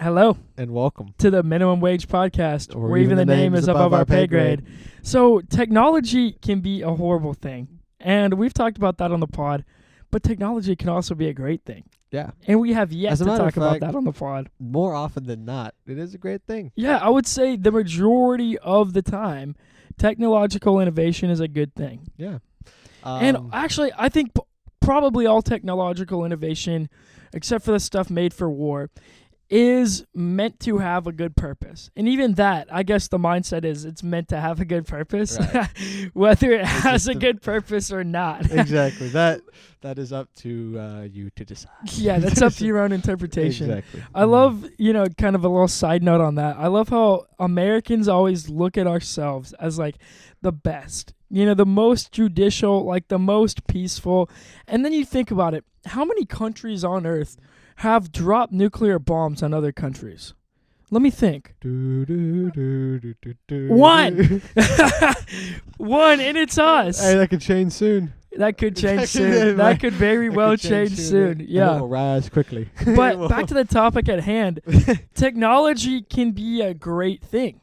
Hello and welcome to the Minimum Wage Podcast, where even the name is above our pay grade. So technology can be a horrible thing, and we've talked about that on the pod, but technology can also be a great thing. Yeah. And we have yet to talk about fact, that on the pod. More often than not, it is a great thing. Yeah, I would say the majority of the time, technological innovation is a good thing. Yeah. And actually, I think probably all technological innovation, except for the stuff made for war, is meant to have a good purpose. And even that, I guess the mindset is it's meant to have a good purpose, right. Whether it has a good purpose or not. Exactly. That is up to you to decide. Yeah, that's up to your own interpretation. Exactly. I love, kind of a little side note on that. I love how Americans always look at ourselves as like the best, the most judicial, like the most peaceful. And then you think about it, how many countries on earth have dropped nuclear bombs on other countries? Let me think. One. One, and it's us. Hey, that could change soon. That could change soon. That could very well change soon. Yeah. And it will rise quickly. But back to the topic at hand. Technology can be a great thing.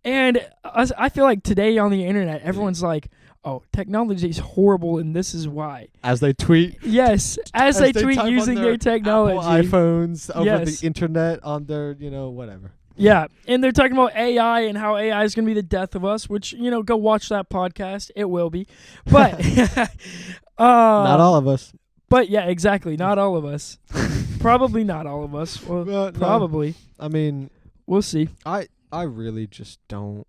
And I feel like today on the internet, everyone's like, oh, technology is horrible, and this is why. As they tweet. Yes, as they tweet using their technology. Apple iPhones over Yes. the internet on their, whatever. Yeah, and they're talking about AI and how AI is going to be the death of us, which, go watch that podcast. It will be. But not all of us. But, yeah, exactly. Not all of us. Probably not all of us. Well, probably. No. I mean. We'll see. I really just don't,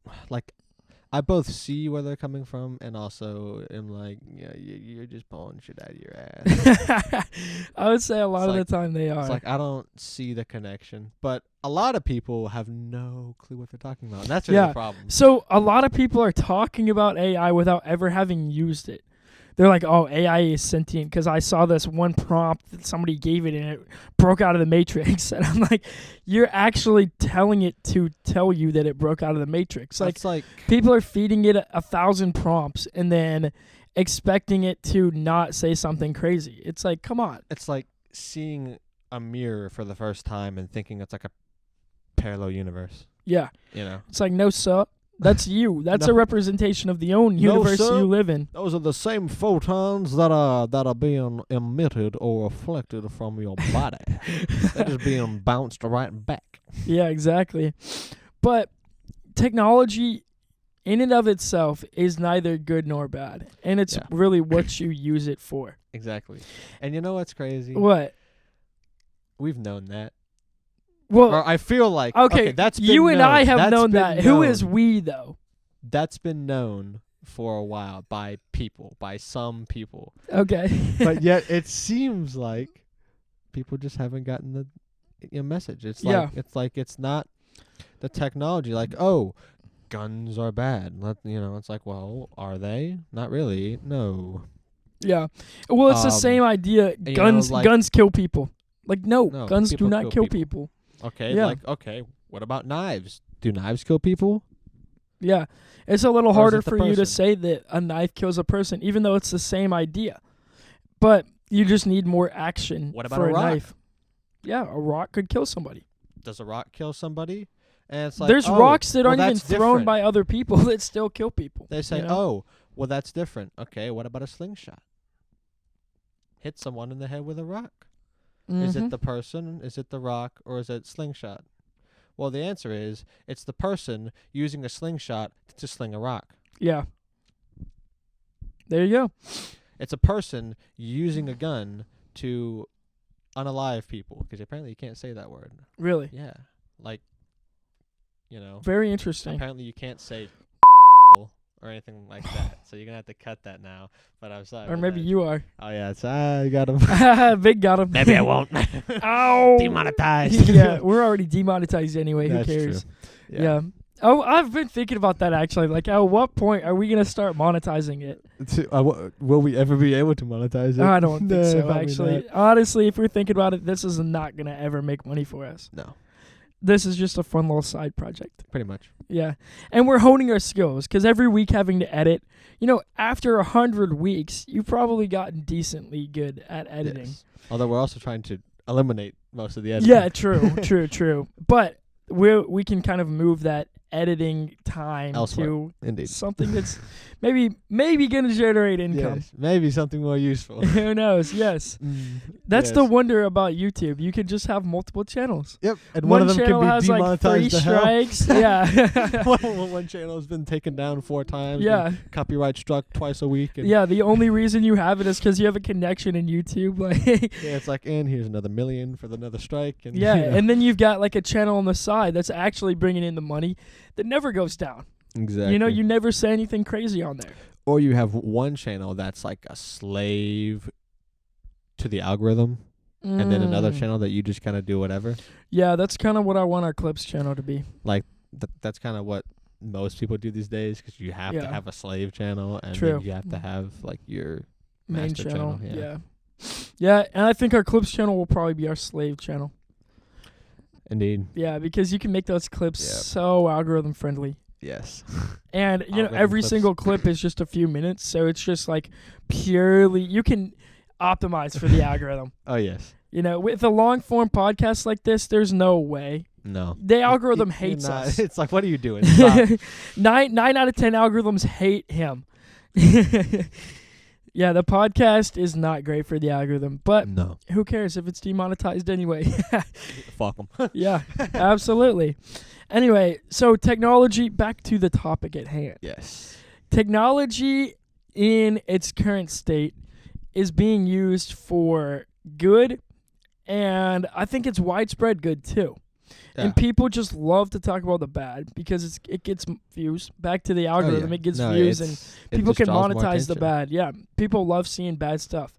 I both see where they're coming from and also am like, yeah, you're just pulling shit out of your ass. I would say a lot of the time they are. It's like I don't see the connection. But a lot of people have no clue what they're talking about. And that's really the problem. So a lot of people are talking about AI without ever having used it. They're like, oh, AI is sentient because I saw this one prompt that somebody gave it and it broke out of the Matrix. And I'm like, you're actually telling it to tell you that it broke out of the Matrix. Like people are feeding it 1,000 prompts and then expecting it to not say something crazy. It's like, come on. It's like seeing a mirror for the first time and thinking it's like a parallel universe. Yeah. It's like, no, sir. That's you. That's a representation of the own universe you live in. Those are the same photons that are being emitted or reflected from your body. They're just being bounced right back. Yeah, exactly. But technology in and of itself is neither good nor bad. And it's really what you use it for. Exactly. And you know what's crazy? What? We've known that. Well, or I feel like that's been you and known. I have known that. Who is we though? That's been known for a while by some people. Okay. But yet it seems like people just haven't gotten the message. It's like it's not the technology. Like, oh, guns are bad. It's like, well, are they? Not really. No. Yeah. Well, it's the same idea. Guns kill people. Like, no guns do not kill people. Okay, what about knives? Do knives kill people? Yeah. It's a little harder for you to say that a knife kills a person, even though it's the same idea. But you just need more action for a knife. Yeah, a rock could kill somebody. Does a rock kill somebody? And it's like, there's rocks that aren't even thrown by other people that still kill people. They say, oh, well, that's different. Okay, what about a slingshot? Hit someone in the head with a rock. Mm-hmm. Is it the person, is it the rock, or is it slingshot? Well, the answer is it's the person using a slingshot to sling a rock. Yeah. There you go. It's a person using a gun to unalive people, because apparently you can't say that word. Really? Yeah. Like, Very interesting. Apparently you can't say or anything like that. So you're going to have to cut that now. But I'm sorry. Or maybe you are. Oh, yeah. It's, you got him. Big got him. Maybe I won't. Ow. Demonetized. Yeah, we're already demonetized anyway. That's who cares? True. Yeah. Oh, I've been thinking about that, actually. Like, at what point are we going to start monetizing it? Will we ever be able to monetize it? I don't think so, actually. Honestly, if we're thinking about it, this is not going to ever make money for us. No. This is just a fun little side project. Pretty much. Yeah. And we're honing our skills because every week having to edit, after 100 weeks, you've probably gotten decently good at editing. Yes. Although we're also trying to eliminate most of the editing. Yeah, true. But we can kind of move that editing time Elsewhere. to Indeed. something that's maybe going to generate income. Yes, maybe something more useful. Who knows? Yes. That's the wonder about YouTube. You can just have multiple channels. Yep. And One one of them channel can be has like 3 demonetized to hell. strikes. Yeah. One channel has been taken down 4 times. Yeah. And copyright struck twice a week. And Yeah, the only reason you have it is because you have a connection in YouTube. Like, yeah, it's like, and here's another $1 million for another strike. And yeah, you know. and then you've got like a channel on the side that's actually bringing in the money that never goes down. Exactly. You know, you never say anything crazy on there. Or you have one channel that's like a slave to the algorithm, and then another channel that you just kind of do whatever. Yeah, that's kind of what I want our Clips channel to be. Like that's kind of what most people do these days, because you have to have a slave channel, and then you have to have like your main master channel. Yeah. Yeah, and I think our Clips channel will probably be our slave channel. Indeed. Yeah, because you can make those clips Yep. so algorithm friendly. Yes. And, you know, Algorithm every clips. single clip is just a few minutes, so it's just like purely, you can optimize for the algorithm. Oh, yes. You know, with a long form podcast like this, there's no way. No. The algorithm You're hates not- us. It's like, what are you doing? Stop. 9 out of 10 algorithms hate him. Yeah, the podcast is not great for the algorithm, but No. who cares if it's demonetized anyway? Fuck them. Yeah, absolutely. Anyway, so technology, back to the topic at hand. Yes. Technology in its current state is being used for good, and I think it's widespread good too. Yeah. And people just love to talk about the bad because it gets views. Back to the algorithm, it gets No, views, and it people just can draws more monetize the attention. bad. Yeah, people love seeing bad stuff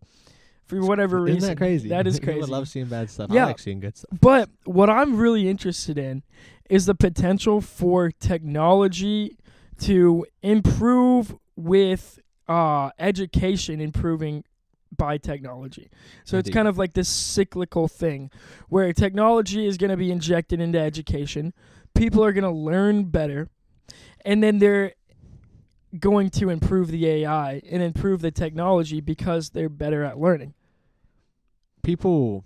for whatever reason. Isn't that crazy? That is People crazy. love seeing bad stuff. Yeah. I like seeing good stuff. But what I'm really interested in is the potential for technology to improve with education improving by technology. So it's Indeed. kind of like this cyclical thing where technology is going to be injected into education. People are going to learn better, and then they're going to improve the AI and improve the technology because they're better at learning. People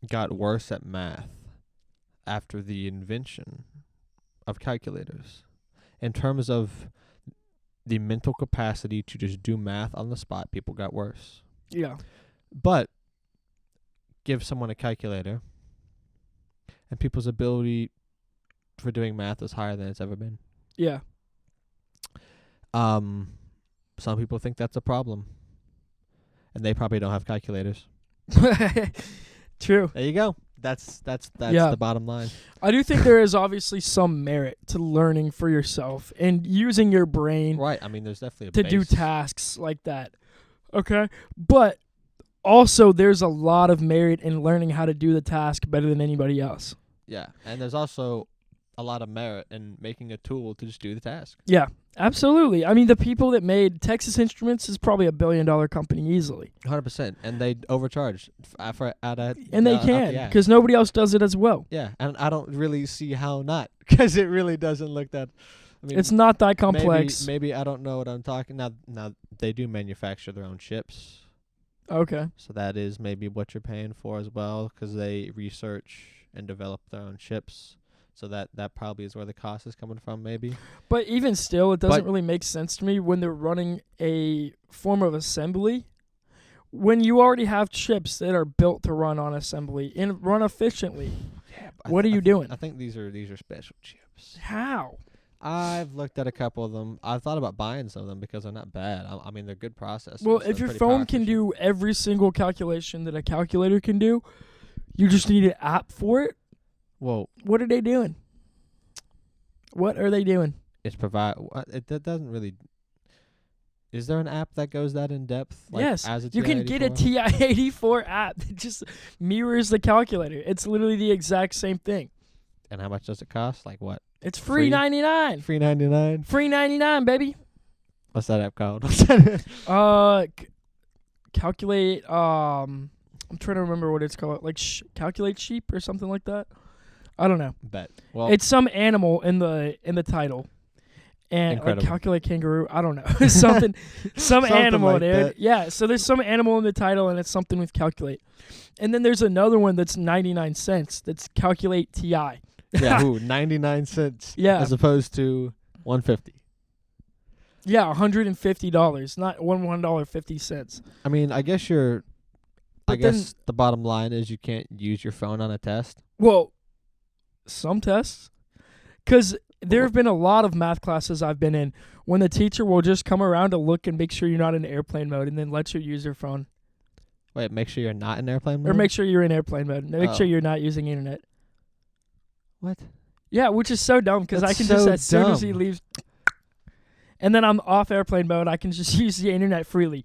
got worse at math after the invention of calculators. In terms of the mental capacity to just do math on the spot, people got worse. Yeah. But give someone a calculator, and people's ability for doing math is higher than it's ever been. Yeah. Some people think that's a problem, and they probably don't have calculators. True. There you go. That's Yeah. the bottom line. I do think there is obviously some merit to learning for yourself and using your brain Right. I mean, there's definitely a to base. do tasks like that. Okay? But also there's a lot of merit in learning how to do the task better than anybody else. Yeah, and there's also a lot of merit in making a tool to just do the task. Yeah, absolutely. I mean, the people that made Texas Instruments is probably $1 billion company easily. 100%, and they overcharge for And they can, because nobody else does it as well. Yeah, and I don't really see how not, because it really doesn't look that. I mean, It's not that complex. Maybe I don't know what I'm talking. Now they do manufacture their own chips, Okay. so that is maybe what you're paying for as well, because they research and develop their own chips. So that probably is where the cost is coming from, maybe. But even still, it doesn't really make sense to me when they're running a form of assembly when you already have chips that are built to run on assembly and run efficiently. Yeah. What are you doing? I think these are special chips. How? I've looked at a couple of them. I've thought about buying some of them because they're not bad. I mean, they're good processors. Well, so if they're your pretty phone power can efficient. do every single calculation that a calculator can do, you just need an app for it. Well, What are they doing? What are they doing? it's that doesn't really. Is there an app that goes that in depth? Like Yes, as a you can get a TI-84? TI-84 app that just mirrors the calculator. It's literally the exact same thing. And how much does it cost? Like what? It's free 99. Free 99. Free 99, baby. What's that app called? What's that? Calculate. I'm trying to remember what it's called. Like calculate sheep or something like that. I don't know. Bet. Well, It's some animal in the title, And Incredible. like calculate kangaroo, I don't know. Something Something animal, like dude. that. Yeah, so there's some animal in the title and it's something with calculate. And then there's another one that's 99 cents. That's calculate TI. Yeah, 99 cents Yeah. as opposed to 150. Yeah, $150, not $1.50. I mean, I guess I But then- guess the bottom line is you can't use your phone on a test. Well, some tests. Because there have been a lot of math classes I've been in when the teacher will just come around to look and make sure you're not in airplane mode and then let you use your phone. Wait, make sure you're not in airplane mode? Or make sure you're in airplane mode. Make Oh. sure you're not using internet. What? Yeah, which is so dumb because I That's can just, so as soon as he dumb. leaves, and then I'm off airplane mode, I can just use the internet freely.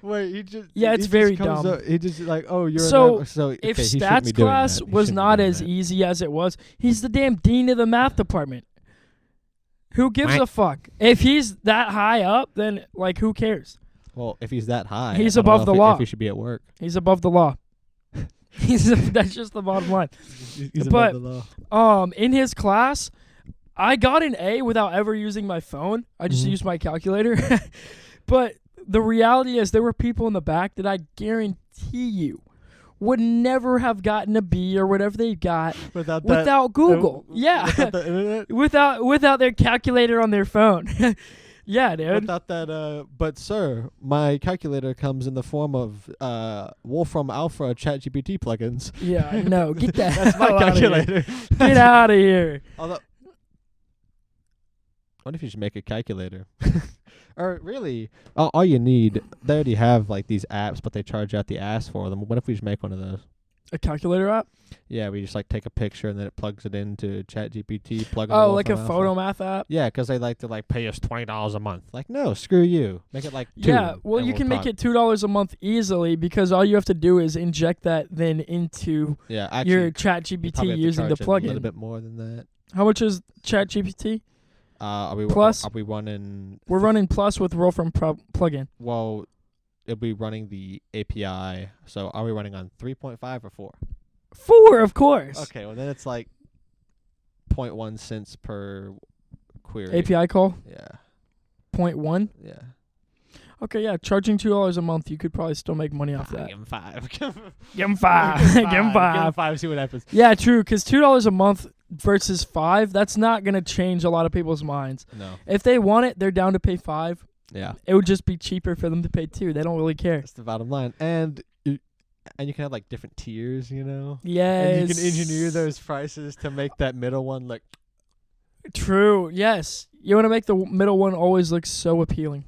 Wait, he just Yeah, it's very dumb. He just like, oh, you're So, okay, If he shouldn't stats be doing class that. He was shouldn't be not doing as that. easy as it was, he's the damn dean of the math department. Who gives Right. a fuck? If he's that high up, then like who cares? Well, if he's that high, He's I don't know above the if law. If he should be at work, He's above the law. That's just the bottom line. he's But- above the law. In his class, I got an A without ever using my phone. I just Mhm. used my calculator. But the reality is there were people in the back that I guarantee you would never have gotten a B or whatever they got Without without Google. Without Yeah. the internet. without their calculator on their phone. Yeah, dude. Without that, but sir, my calculator comes in the form of Wolfram Alpha ChatGPT plugins. Yeah, no, get that. That's my hell outta here. calculator. Get out of here. Although, what if you should make a calculator? Or really, all you need, they already have like these apps, but they charge out the ass for them. What if we just make one of those? A calculator app? Yeah, we just like take a picture and then it plugs it into ChatGPT. Oh, like a photo math app? Yeah, because they like to like pay us $20 a month. Like, no, screw you. Make it like two. Yeah, well, and you we'll can make talk. it $2 a month easily because all you have to do is inject that then into Yeah, actually, your you probably ChatGPT have to using the charge it a little plugin. bit more than that. How much is ChatGPT? Are we Plus? Are we running? We're running Plus with Wolfram plugin. Well, it'll be running the API. So are we running on 3.5 or 4? 4, of course. Okay, well then it's like 0.1 cents per query. API call, Yeah, 0.1. yeah. Okay, yeah, charging $2 a month, you could probably still make money off that. Give him 5. Give him 5. Give him 5. See what happens. Yeah, true, because $2 a month versus 5, that's not going to change a lot of people's minds. No. If they want it, they're down to pay 5. Yeah. It would just be cheaper for them to pay 2. They don't really care. That's the bottom line. And you can have like different tiers, you know? Yes. And you can engineer those prices to make that middle one look. True, yes. You want to make the middle one always look so appealing.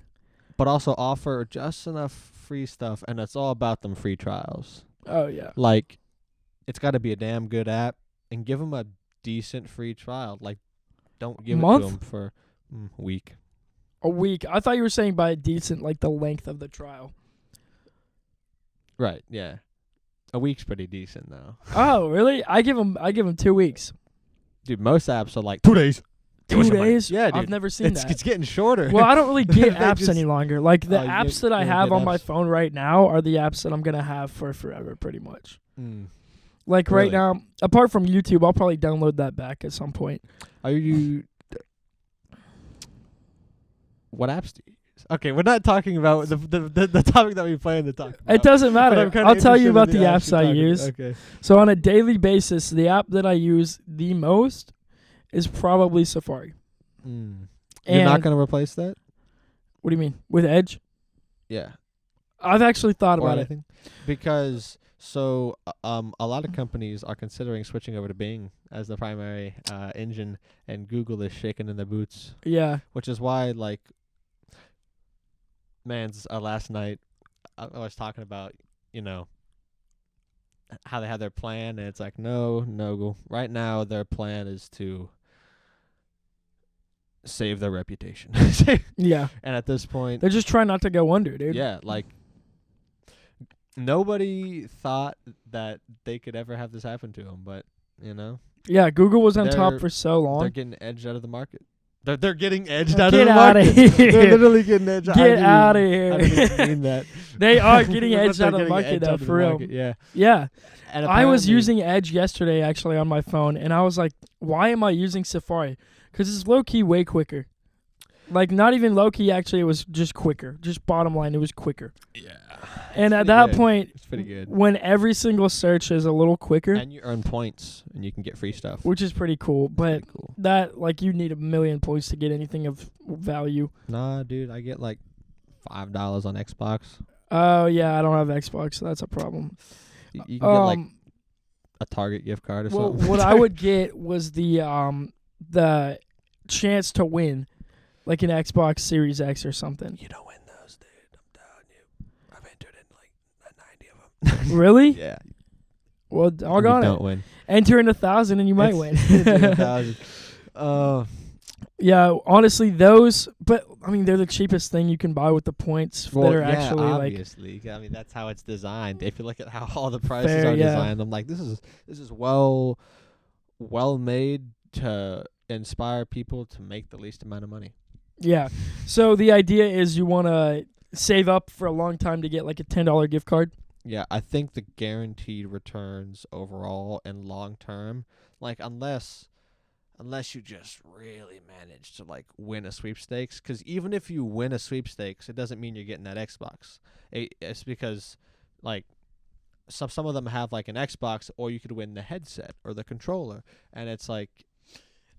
But also offer just enough free stuff, and it's all about them free trials. Oh, yeah. Like, it's got to be a damn good app, and give them a decent free trial. Like, don't give Month? it to them for a week. A week. I thought you were saying by decent, like the length of the trial. Right, yeah. A week's pretty decent, though. Oh, really? I give them 2 weeks. Dude, most apps are like 2 days. 2 days? Yeah, dude. I've never seen that. It's getting shorter. Well, I don't really get They apps just- any longer. Like the Oh, you apps get- that I you don't have get on my apps. phone right now are the apps that I'm gonna have for forever, pretty much. Mm. Like right Really? now, apart from YouTube, I'll probably download that back at some point. Are you... What apps do you use? Okay, we're not talking about the topic that we plan to talk about. It doesn't But matter. I'm kinda I'll tell you interested about in the apps you're I talking- use. Okay. So on a daily basis, the app that I use the most is probably Safari. Mm. And You're not going to replace that? what do you mean with Edge? Yeah. I've actually thought Or about it. anything? Because a lot of companies are considering switching over to Bing as the primary engine, and Google is shaking in their boots, Yeah. which is why, like, last night I was talking about, you know, how they have their plan, and it's like, no. Right now, their plan is to save their reputation. Yeah. And at this point, They're just trying not to go under, dude. yeah, like, nobody thought that they could ever have this happen to them, but, you know, Yeah, Google was on top They're- for so they're long. getting edged out of the market. They're getting edged out Get of the outta market. here. They're literally getting edged out. Get outta I here. didn't even mean that. They are getting But edged they're out of the getting market, edged though, out of the for real. market, yeah. Yeah. And I was apparently- using Edge yesterday, actually, on my phone, and I was like, why am I using Safari? Because it's low-key way quicker. Like, not even low-key, actually, it was just quicker. Just bottom line, it was quicker. Yeah. And at that point, it's pretty good. when every single search is a little quicker, And you earn points, and you can get free stuff. which is pretty cool, but Pretty cool. that, like, you need 1,000,000 points to get anything of value. Nah, dude, I get like $5 on Xbox. Oh, yeah, I don't have Xbox, so that's a problem. You can get like a Target gift card or Well, something. what I would get was the chance to win, like an Xbox Series X or something. You don't win those, dude. I'm telling you. I've entered in like 90 of them. Really? Yeah. Well, doggone You it. don't win. Enter in 1,000 and you might win. Yeah, honestly, those. But I mean, they're the cheapest thing you can buy with the points that are actually obviously. I mean, that's how it's designed. If you look at how all the prices Fair, are yeah. designed, I'm like, this is well made to inspire people to make the least amount of money. Yeah. So the idea is you want to save up for a long time to get like a $10 gift card. Yeah, I think the guaranteed returns overall and long term, like unless you just really manage to like win a sweepstakes, because even if you win a sweepstakes, it doesn't mean you're getting that Xbox. It's because like some of them have like an Xbox, or you could win the headset or the controller, and it's like,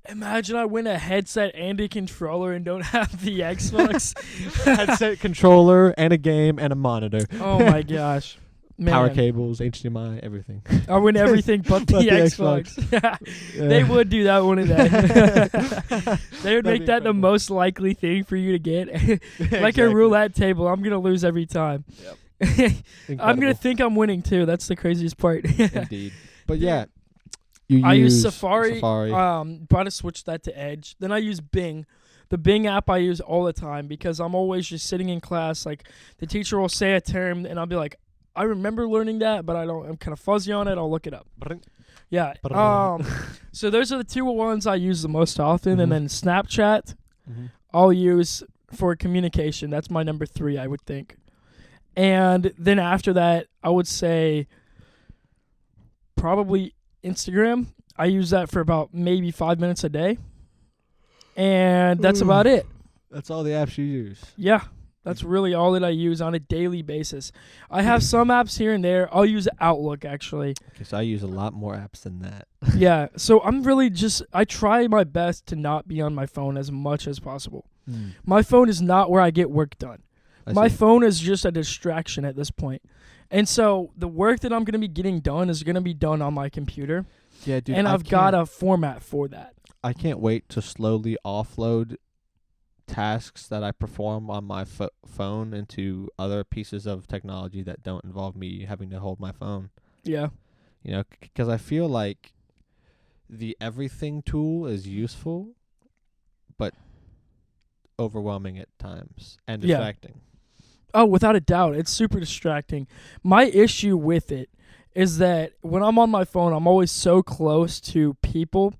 Imagine I win a headset and a controller and don't have the Xbox. headset, controller, and a game and a monitor. Oh my gosh. Man. Power cables, HDMI, everything. I win everything but the Xbox. They would do that, wouldn't they? They would make that the most likely thing for you to get. Like a roulette table. I'm going to lose every time. Yep. I'm going to think I'm winning too. That's the craziest part. Indeed. But yeah. I use Safari. Safari. But I switched that to Edge. Then I use Bing. The Bing app I use all the time because I'm always just sitting in class. Like the teacher will say a term and I'll be like, I remember learning that, but I'm kind of fuzzy on it. I'll look it up. Yeah. So those are the two ones I use the most often. And then Snapchat, I'll use for communication. That's my number 3, I would think. And then after that, I would say probably Instagram. I use that for about maybe 5 minutes a day. And that's about it. That's all the apps you use. Yeah. That's really all that I use on a daily basis. I have some apps here and there. I'll use Outlook, actually. Because I use a lot more apps than that. Yeah. So I'm really I try my best to not be on my phone as much as possible. My phone is not where I get work done. My phone is just a distraction at this point. And so the work that I'm going to be getting done is going to be done on my computer. Yeah, dude. And I've got a format for that. I can't wait to slowly offload tasks that I perform on my phone into other pieces of technology that don't involve me having to hold my phone. Yeah. You know, because I feel like the everything tool is useful, but overwhelming at times and distracting. Oh, without a doubt. It's super distracting. My issue with it is that when I'm on my phone, I'm always so close to people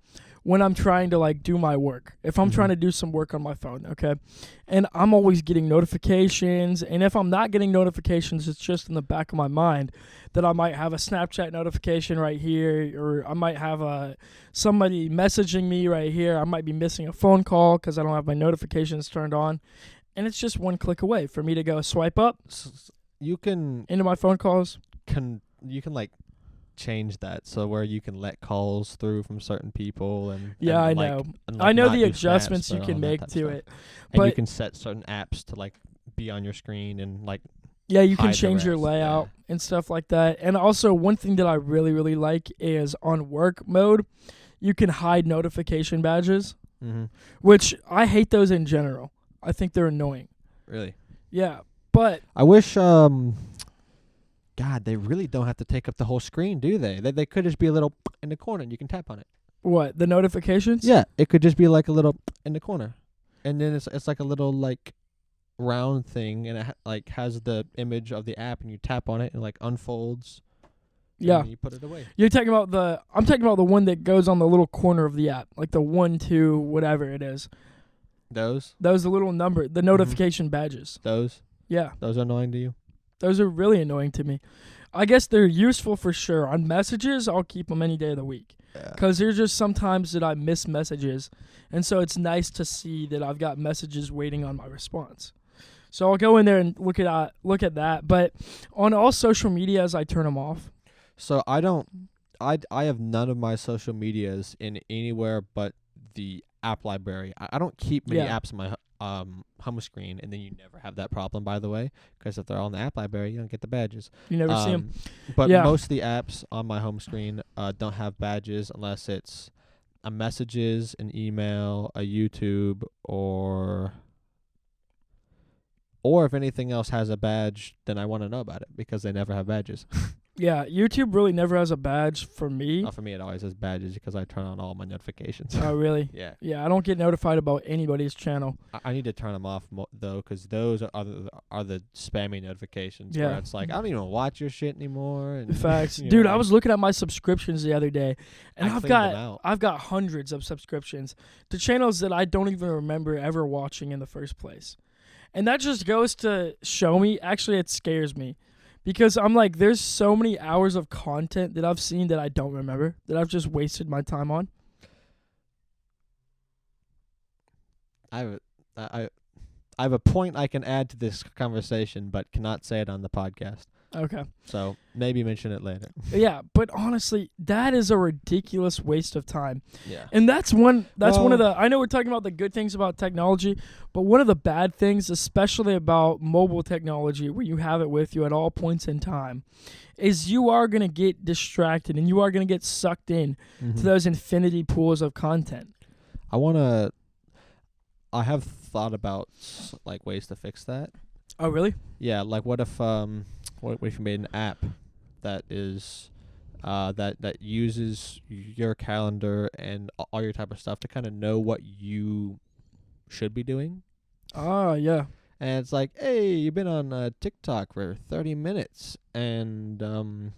when I'm trying to like do my work. If I'm trying to do some work on my phone, okay? And I'm always getting notifications, and if I'm not getting notifications, it's just in the back of my mind that I might have a Snapchat notification right here, or I might have somebody messaging me right here. I might be missing a phone call because I don't have my notifications turned on. And it's just one click away for me to go swipe up. You can into my phone calls. You can like change that so where you can let calls through from certain people and I know. I know the adjustments you can make to it. And you can set certain apps to like be on your screen and like you can change your layout and stuff like that. And also one thing that I really, really like is on work mode, you can hide notification badges, which I hate those in general. I think they're annoying. Really? Yeah, but I wish God, they really don't have to take up the whole screen, do they? They could just be a little in the corner and you can tap on it. What, the notifications? Yeah, it could just be like a little in the corner. And then it's like a little like round thing, and it like has the image of the app, and you tap on it and it like unfolds. Yeah. And you put it away. I'm talking about the one that goes on the little corner of the app, like the 1, 2, whatever it is. Those the little number, the notification badges. Those? Yeah. Those are annoying to you? Those are really annoying to me. I guess they're useful for sure. On messages, I'll keep them any day of the week. Because there's just sometimes that I miss messages. And so it's nice to see that I've got messages waiting on my response. So I'll go in there and look at that. But on all social medias, I turn them off. So I have none of my social medias in anywhere but the app library. I don't keep many apps on my home screen, and then you never have that problem, by the way, because if they're on the app library, you don't get the badges. You never see them. But most of the apps on my home screen don't have badges unless it's a messages, an email, a YouTube, or if anything else has a badge, then I want to know about it because they never have badges. Yeah, YouTube really never has a badge for me. For me, it always has badges because I turn on all my notifications. Oh, really? Yeah. Yeah, I don't get notified about anybody's channel. I need to turn them off, though, because those are the spammy notifications. Yeah. Where it's like, I don't even watch your shit anymore. And, Facts. Dude, I was looking at my subscriptions the other day, and I've them out. got hundreds of subscriptions to channels that I don't even remember ever watching in the first place. And that just goes to show me, actually it scares me. Because I'm like, there's so many hours of content that I've seen that I don't remember, that I've just wasted my time on. I have a point I can add to this conversation, but cannot say it on the podcast. Okay. So maybe mention it later. Yeah, but honestly, that is a ridiculous waste of time. Yeah. And that's one of the, I know we're talking about the good things about technology, but one of the bad things, especially about mobile technology, where you have it with you at all points in time, is you are going to get distracted and you are going to get sucked in to those infinity pools of content. I have thought about like ways to fix that. Oh, really? Yeah, like what if you made an app that is that uses your calendar and all your type of stuff to kind of know what you should be doing? Oh, yeah. And it's like, hey, you've been on TikTok for 30 minutes, and on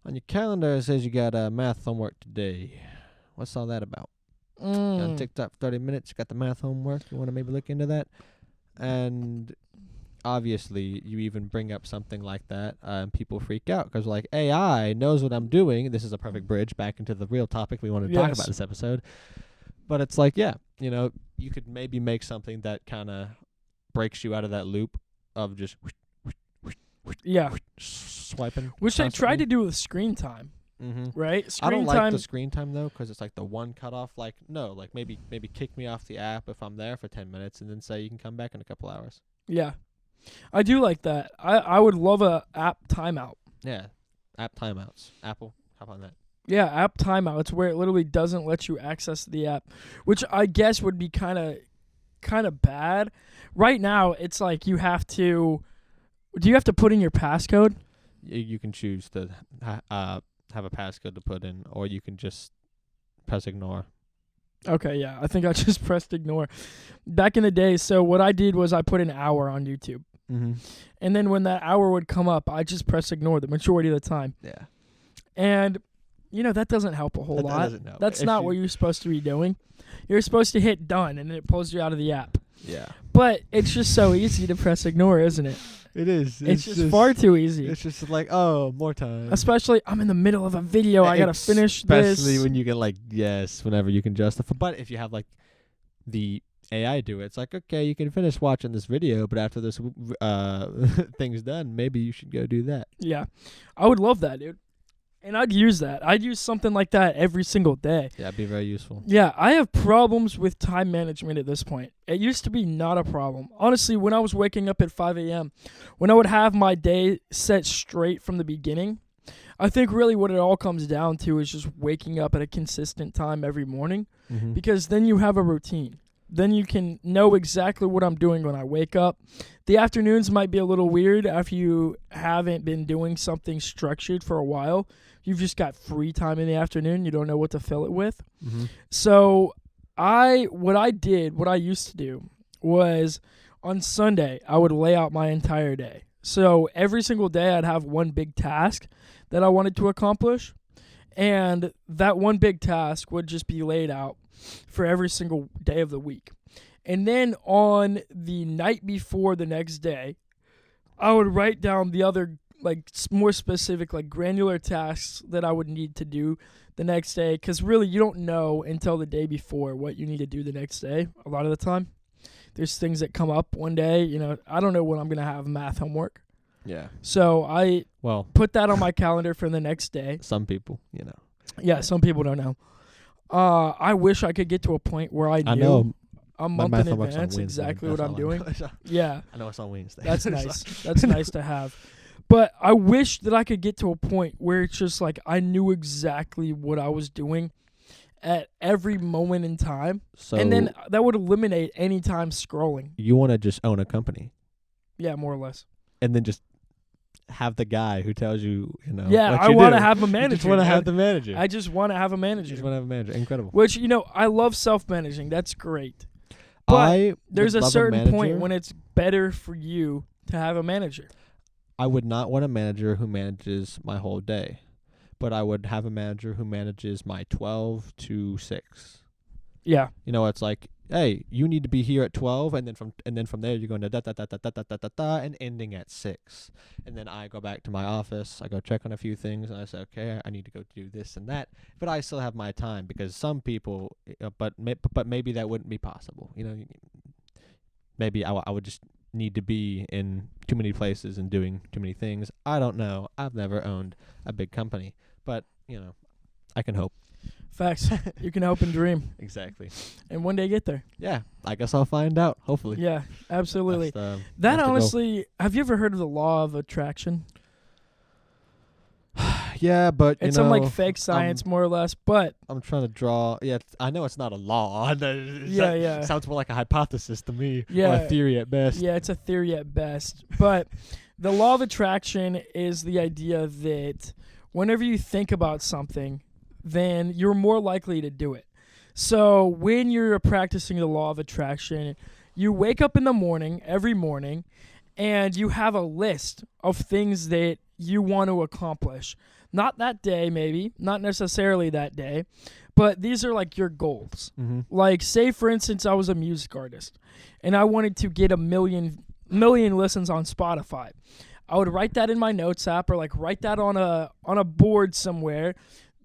your calendar it says you got math homework today. What's all that about? You're on TikTok for 30 minutes, you got the math homework. You want to maybe look into that? And obviously, you even bring up something like that, and people freak out because like AI knows what I'm doing. This is a perfect bridge back into the real topic we want to talk about this episode. But it's like, you could maybe make something that kind of breaks you out of that loop of just swiping. Which they tried to do with screen time. Mm-hmm. Right? I don't like the screen time though, because it's like the one cutoff. Like no, like maybe kick me off the app if I'm there for 10 minutes, and then say you can come back in a couple hours. Yeah, I do like that. I would love a app timeout. Yeah, app timeouts. Apple, hop on that. Yeah, app timeouts where it literally doesn't let you access the app, which I guess would be kind of bad. Right now, it's like you have to. Do you have to put in your passcode? You can choose to have a passcode to put in, or you can just press ignore. Okay, yeah. I think I just pressed ignore. Back in the day, so what I did was I put an hour on YouTube. Mm-hmm. And then when that hour would come up, I just press ignore the majority of the time. Yeah. And, that doesn't help a whole lot. That's not what you're supposed to be doing. You're supposed to hit done, and then it pulls you out of the app. Yeah. But it's just so easy to press ignore, isn't it? It is. It's just far too easy. It's just like, oh, more time. Especially, I'm in the middle of a video. I got to finish this. Especially when you get whenever you can justify. But if you have the AI do it, it's like, okay, you can finish watching this video, but after this thing's done, maybe you should go do that. Yeah. I would love that, dude. And I'd use that. I'd use something like that every single day. Yeah, it'd be very useful. Yeah, I have problems with time management at this point. It used to be not a problem. Honestly, when I was waking up at 5 a.m., when I would have my day set straight from the beginning, I think really what it all comes down to is just waking up at a consistent time every morning, because then you have a routine. Then you can know exactly what I'm doing when I wake up. The afternoons might be a little weird after you haven't been doing something structured for a while. You've just got free time in the afternoon. You don't know what to fill it with. Mm-hmm. So what I used to do was on Sunday, I would lay out my entire day. So every single day I'd have one big task that I wanted to accomplish. And that one big task would just be laid out for every single day of the week. And then on the night before the next day, I would write down the other more specific, like granular tasks that I would need to do the next day. Because really, you don't know until the day before what you need to do the next day. A lot of the time, there's things that come up one day. I don't know when I'm gonna have math homework. Yeah. So I put that on my calendar for the next day. Some people, Yeah, some people don't know. I wish I could get to a point where I know. a My month math in homework's on advance Wednesday. exactly That's what I'm all I know. doing. Yeah. I know it's on Wednesday. That's nice. That's nice to have. But I wish that I could get to a point where it's just like I knew exactly what I was doing at every moment in time. So And then that would eliminate any time scrolling. you want to just own a company Yeah, more or less. and then just have the guy who tells you, Yeah, what I you want to do. have a You manager. just want to man. have the manager. I just want to have a You manager. just want to have a manager. Incredible. Which, I love self-managing. That's great. But there's a certain point when it's better for you to have a manager. I would not want a manager who manages my whole day, but I would have a manager who manages my 12 to 6. Yeah. It's like, hey, you need to be here at 12, and then from there you're going to da da da da da da da da da, and ending at 6. And then I go back to my office, I go check on a few things, and I say, okay, I need to go do this and that, but I still have my time because some people, but maybe that wouldn't be possible. Maybe I would just need to be in too many places and doing too many things. I don't know. I've never owned a big company, but I can hope. Facts. You can hope and dream. Exactly. And one day get there. Yeah, I guess I'll find out. Hopefully. Yeah, absolutely. That's That the goal. honestly, have you ever heard of the law of attraction? Yeah, but It's some like fake science, more or less. But I'm trying to draw. Yeah, I know it's not a law. Yeah. Sounds more like a hypothesis to me. Yeah. Or a theory at best. yeah, it's a theory at best. But the law of attraction is the idea that whenever you think about something, then you're more likely to do it. So when you're practicing the law of attraction, you wake up in the morning, every morning, and you have a list of things that you want to accomplish. Not that day, maybe, not necessarily that day, but these are like your goals. Mm-hmm. Like, say, for instance, I was a music artist, and I wanted to get a million listens on Spotify. I would write that in my notes app, or like write that on a board somewhere.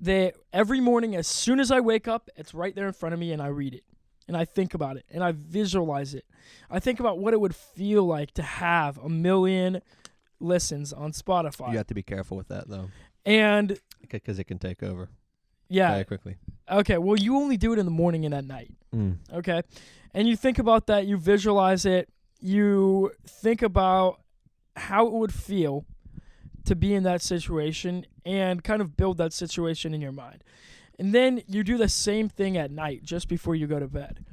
That every morning, as soon as I wake up, it's right there in front of me, and I read it, and I think about it, and I visualize it. I think about what it would feel like to have 1 million listens on Spotify. You have to be careful with that, though. And because it can take over yeah, very quickly. Okay, well, you only do it in the morning and at night. Mm. Okay, and you think about that, you visualize it, you think about how it would feel to be in that situation and kind of build that situation in your mind. And then you do the same thing at night just before you go to bed.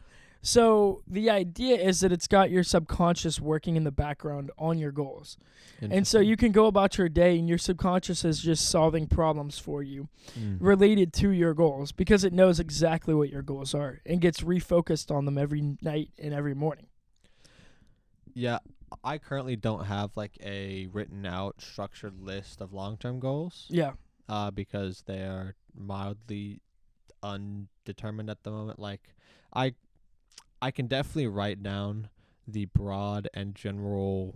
So the idea is that it's got your subconscious working in the background on your goals. And so you can go about your day and your subconscious is just solving problems for you related to your goals because it knows exactly what your goals are and gets refocused on them every night and every morning. Yeah, I currently don't have like a written out structured list of long-term goals. Yeah. Because they are mildly undetermined at the moment. Like I can definitely write down the broad and general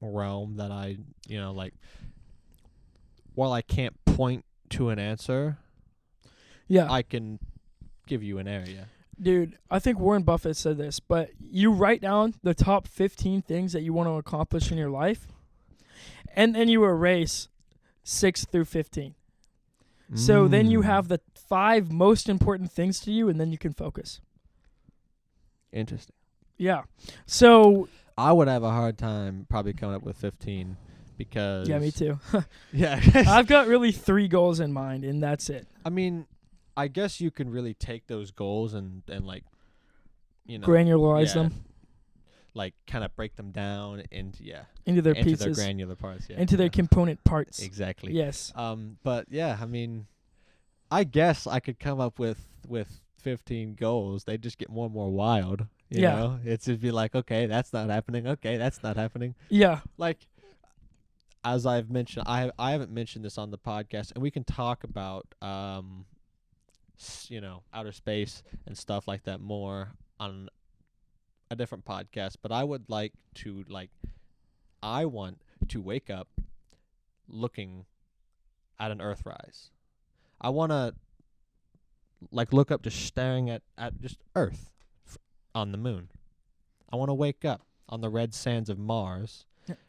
realm that I, like, while I can't point to an answer, Yeah. I can give you an area. Dude, I think Warren Buffett said this, but you write down the top 15 things that you want to accomplish in your life, and then you erase 6 through 15. So then you have the 5 most important things to you, and then you can focus. Interesting. Yeah. So I would have a hard time probably coming up with 15 because... Yeah, me too. Yeah. I've got really 3 goals in mind, and that's it. I mean, I guess you can really take those goals and like, granularize them. Like, kind of break them down into their into pieces. their granular parts. Yeah. Into their component parts. Exactly. Yes. But yeah, I mean, I guess I could come up with 15 goals. They just get more and more wild. You know? It's just be like, okay, that's not happening. Okay, that's not happening. Yeah. Like, as I've mentioned, I haven't mentioned this on the podcast, and we can talk about, outer space and stuff like that more on a different podcast. But I would like to, I want to wake up looking at an Earthrise. I want to look up just staring at just Earth on the moon. I want to wake up on the red sands of Mars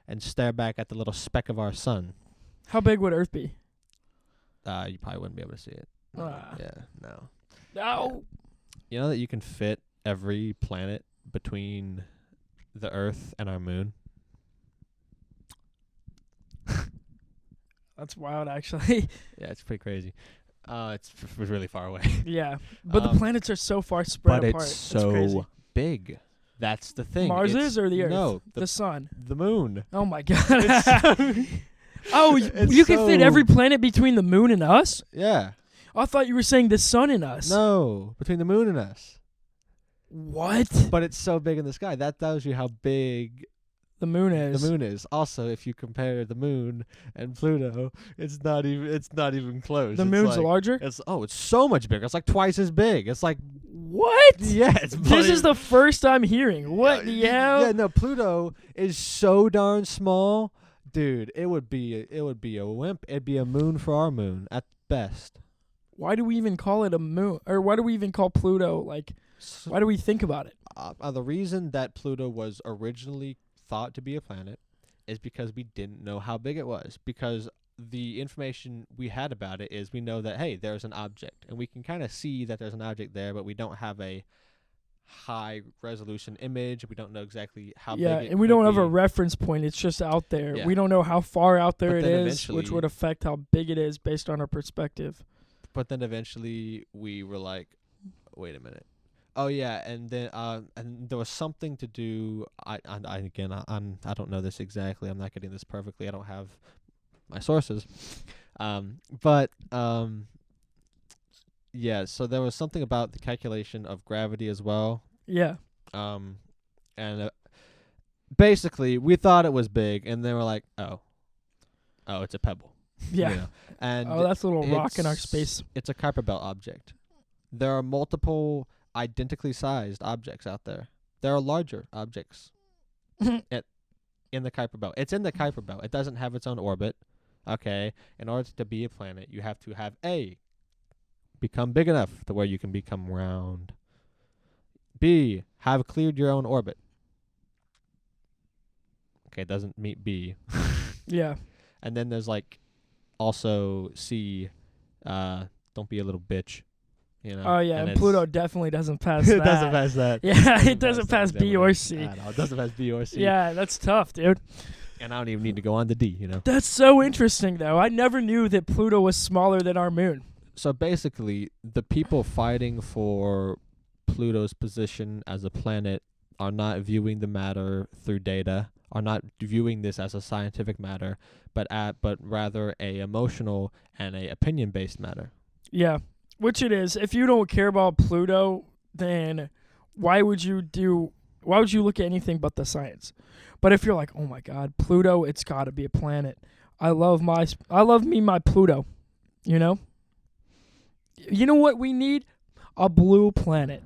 and stare back at the little speck of our sun. How big would Earth be? You probably wouldn't be able to see it. Yeah, no. No. You know that you can fit every planet between the Earth and our moon? That's wild, actually. Yeah, it's pretty crazy. It's really far away. Yeah, but the planets are so far spread but apart. It's so crazy. big. That's the thing. Mars is or the Earth? No, the sun. The moon. Oh my god. Oh, you can fit every planet between the moon and us? Yeah. I thought you were saying the sun and us. No, between the moon and us. What? But it's so big in the sky. That tells you how big the moon is. The moon is. Also, if you compare the moon and Pluto, it's not even close. The moon's larger? It's so much bigger. It's like twice as big. It's like what? Yeah, this is the first I'm hearing. What the hell? Yeah, no, Pluto is so darn small. Dude, it would be a wimp. It'd be a moon for our moon at best. Why do we even call it a moon? Or why do we even call Pluto, why do we think about it? The reason that Pluto was originally thought to be a planet is because we didn't know how big it was. Because the information we had about it is we know that, hey, there's an object. And we can kind of see that there's an object there, but we don't have a high resolution image. We don't know exactly how big it and we don't have a reference point. It's just out there. Yeah. We don't know how far out there it is, which eventually- would affect how big it is based on our perspective. But then eventually we were like, wait a minute. Oh yeah, and then and there was something to do. I don't know this exactly. I'm not getting this perfectly. I don't have my sources. Yeah. So there was something about the calculation of gravity as well. Yeah. And basically we thought it was big, and they were like, oh, it's a pebble. Yeah. You know? And that's a little rock in our space. It's a Kuiper Belt object. There are multiple identically sized objects out there. There are larger objects in the Kuiper Belt. It's in the Kuiper Belt. It doesn't have its own orbit. Okay. In order to be a planet, you have to have become big enough to where you can become round. B, have cleared your own orbit. Okay, it doesn't meet B. Yeah. And then there's also C, don't be a little bitch. You know? Oh yeah, and Pluto definitely doesn't pass that. It doesn't pass that. Yeah, it doesn't pass B or C. It doesn't pass B or C. Yeah, that's tough, dude. And I don't even need to go on to D, you know. That's so interesting, though. I never knew that Pluto was smaller than our moon. So basically, the people fighting for Pluto's position as a planet are not viewing the matter through data, are not viewing this as a scientific matter, but rather a emotional and a opinion-based matter. Yeah. Which it is. If you don't care about Pluto, then why would you look at anything but the science? But if you're like, oh my God, Pluto, it's got to be a planet. I love my Pluto. You know? You know what we need? A blue planet.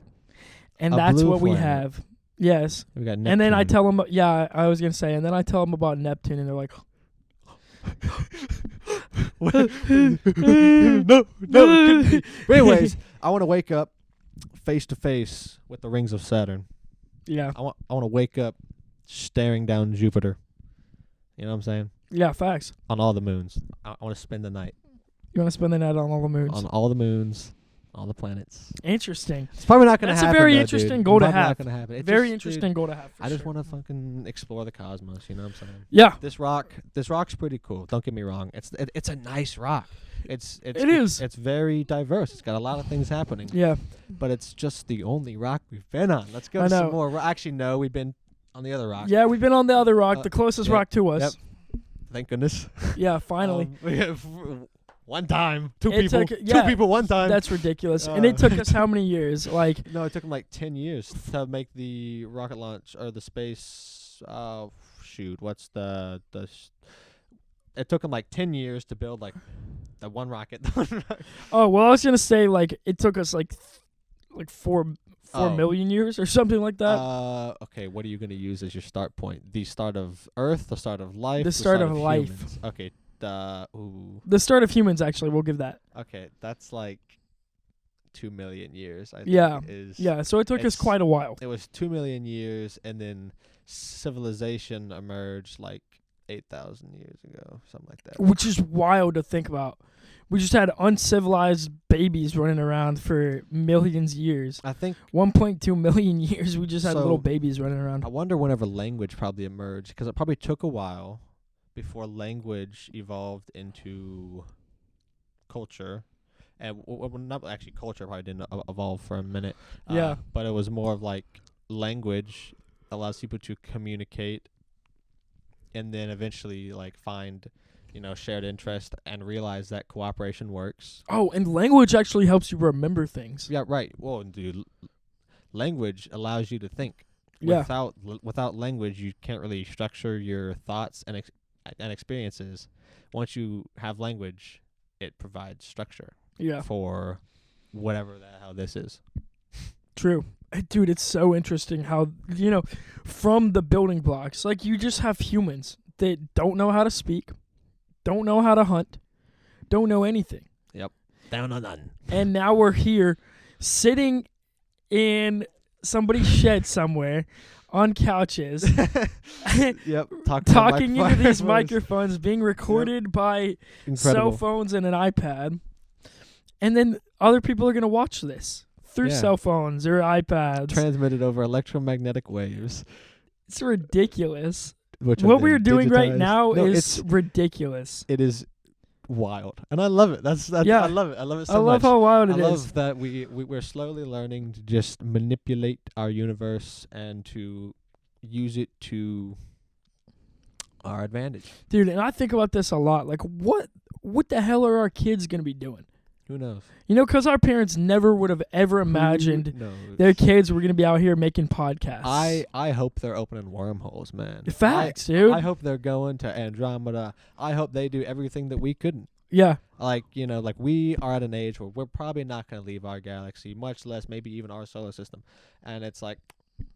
And that's what we have. Yes. We got Neptune. And then I tell them, I was going to say, and then I tell them about Neptune, and they're like, no. But anyways, I want to wake up face to face with the rings of Saturn. Yeah. I want to wake up staring down Jupiter. You know what I'm saying? Yeah, facts. On all the moons. I want to spend the night. You want to spend the night on all the moons? On all the moons, all the planets. Interesting. It's probably not going to happen. That's a very though, interesting dude. goal to Probably have. Not gonna happen. Very interesting goal to have. I just want to fucking explore the cosmos. You know what I'm saying? Yeah. This rock's pretty cool. Don't get me wrong. It's a nice rock. It is. It's very diverse. It's got a lot of things happening. Yeah. But it's just the only rock we've been on. Let's go to some more. Actually, no, we've been on the other rock. Yeah, we've been on the other rock, the closest rock to us. Yep. Thank goodness. Yeah, finally. One time. Two people one time. That's ridiculous. And it took us how many years? No, it took them 10 years to make the rocket launch or the space. What's the? It took them 10 years to build the one rocket. Oh well, I was gonna say it took us 4 million years or something like that. Okay, what are you gonna use as your start point? The start of Earth, the start of life, the start of life. Humans. Okay, ooh. The start of humans, actually, we'll give that. Okay, that's like 2 million years, I think. Yeah. Is Yeah, so it took us it's- quite a while. It was 2 million years, and then civilization emerged like 8,000 years ago, something like that. Which is wild to think about. We just had uncivilized babies running around for millions of years. I think 1.2 million years, we just had So- little babies running around. I wonder whenever language probably emerged, because it probably took a while before language evolved into culture. And not actually, culture probably didn't evolve for a minute. Yeah. But it was more of like language allows people to communicate, and then eventually like find, shared interest and realize that cooperation works. Oh, and language actually helps you remember things. Yeah, right. Well, dude, language allows you to think. Yeah. Without language, you can't really structure your thoughts and experiences. Once you have language, it provides structure Yeah. for whatever the hell this is. True. Dude, it's so interesting how, from the building blocks, like you just have humans that don't know how to speak, don't know how to hunt, don't know anything. Down on none. And now we're here sitting in somebody's shed somewhere on couches, Yep. talking into these microphones, being recorded by Incredible. cell phones and an iPad. And then other people are going to watch this through Yeah. cell phones or iPads. Transmitted over electromagnetic waves. It's ridiculous. Which What have we're been doing right digitized. now No, is ridiculous. it is wild, and I love it. That's Yeah. I love it. I love it so I love much. how wild I it is. love that we're slowly learning to just manipulate our universe and to use it to our advantage. Dude, and I think about this a lot. Like, what the hell are our kids going to be doing? Who knows? Because our parents never would have ever imagined their kids were going to be out here making podcasts. I hope they're opening wormholes, man. Facts, dude. I hope they're going to Andromeda. I hope they do everything that we couldn't. Yeah. Like, like we are at an age where we're probably not going to leave our galaxy, much less maybe even our solar system. And it's like,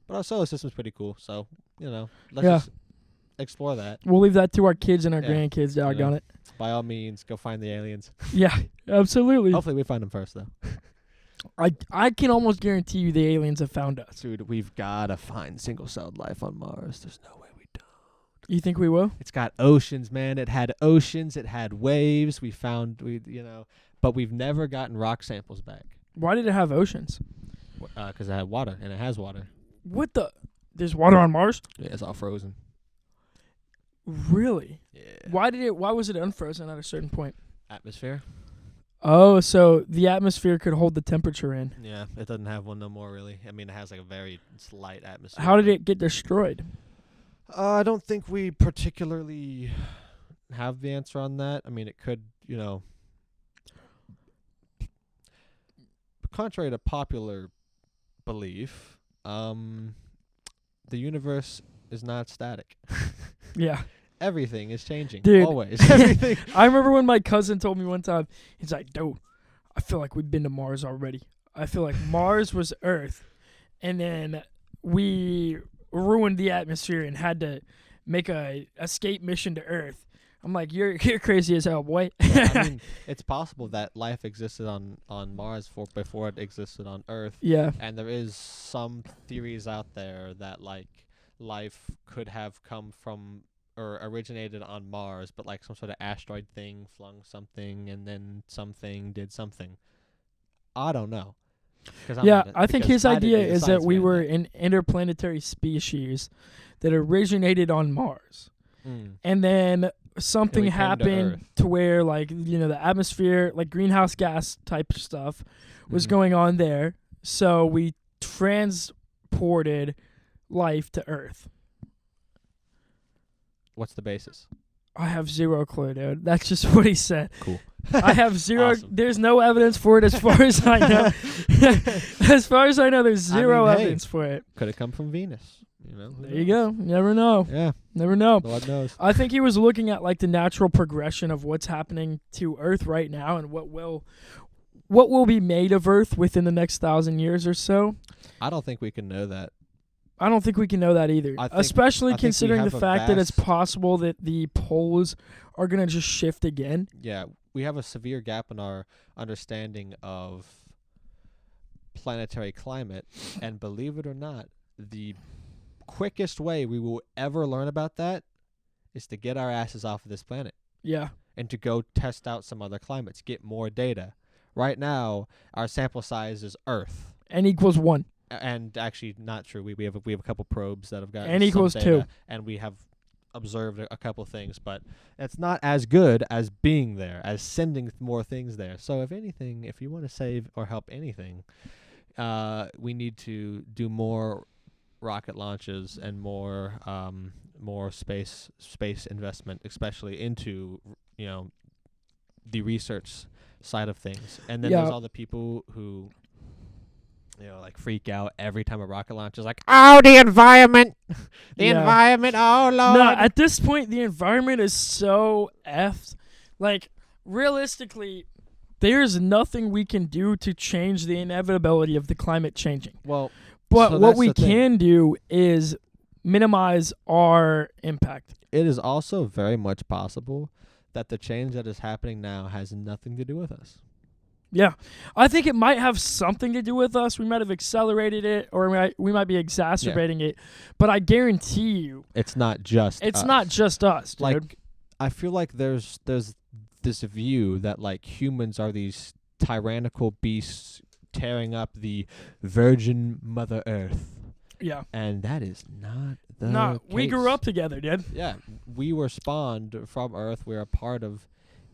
but our solar system's pretty cool. So, let's just explore that. We'll leave that to our kids and our Yeah. grandkids, doggone it. By all means, go find the aliens. Yeah, absolutely. Hopefully we find them first, though. I can almost guarantee you the aliens have found us. Dude, we've got to find single-celled life on Mars. There's no way we don't. You think we will? It's got oceans, man. It had oceans. It had waves. But we've never gotten rock samples back. Why did it have oceans? Because it had water, and it has water. What the? There's water on Mars? Yeah, it's all frozen. Really? Yeah. Why was it unfrozen at a certain point? Atmosphere? Oh, so the atmosphere could hold the temperature in. Yeah, it doesn't have one no more, really. I mean, it has like a very slight atmosphere. How did it get destroyed? I don't think we particularly have the answer on that. I mean, it could, contrary to popular belief, the universe is not static. Yeah. Everything is changing. Dude. Always. Everything. I remember when my cousin told me one time, he's like, dude, I feel like we've been to Mars already. I feel like Mars was Earth, and then we ruined the atmosphere and had to make a escape mission to Earth. I'm like, you're crazy as hell, boy. Yeah, I mean, it's possible that life existed on Mars before it existed on Earth. Yeah. And there is some theories out there that like life could have come from or originated on Mars, but like some sort of asteroid thing flung something, and then something did something. I don't know. I think his idea is that we were an interplanetary species that originated on Mars. And then something happened to where, like, the atmosphere, like greenhouse gas type stuff was going on there. So we transported life to Earth. What's the basis? I have zero clue, dude. That's just what he said. Cool. I have zero. Awesome. There's no evidence for it as far as I know. As far as I know, there's zero evidence for it. Could have come from Venus. Who There you knows? go. Never know. Yeah. Never know. Lord knows. I think he was looking at like the natural progression of what's happening to Earth right now and what will be made of Earth within the next 1,000 years or so. I don't think we can know that. I don't think we can know that either. Especially I think we considering the have a fact that it's vast- possible that the poles are going to just shift again. Yeah, we have a severe gap in our understanding of planetary climate, and believe it or not, the quickest way we will ever learn about that is to get our asses off of this planet Yeah. and to go test out some other climates, get more data. Right now, our sample size is Earth. N equals 1. And actually, not true. We have a couple probes that have got N equals 2. and we have observed a couple things, but it's not as good as being there, as sending more things there. So if anything, if you want to save or help anything, we need to do more rocket launches and more space investment, especially into the research side of things. And then there's all the people who like freak out every time a rocket launches, like, oh, the environment, environment, oh Lord. No, at this point, the environment is so effed. Like, realistically, there's nothing we can do to change the inevitability of the climate changing. Well, but so what we that's the thing. can do is minimize our impact. It is also very much possible that the change that is happening now has nothing to do with us. Yeah, I think it might have something to do with us. We might have accelerated it, or we might be exacerbating it. But I guarantee you, it's not just us. not just us, dude. Like, I feel like there's this view that like humans are these tyrannical beasts tearing up the virgin Mother Earth. Yeah, and that is not the no. case. We grew up together, dude. Yeah, we were spawned from Earth. We're a part of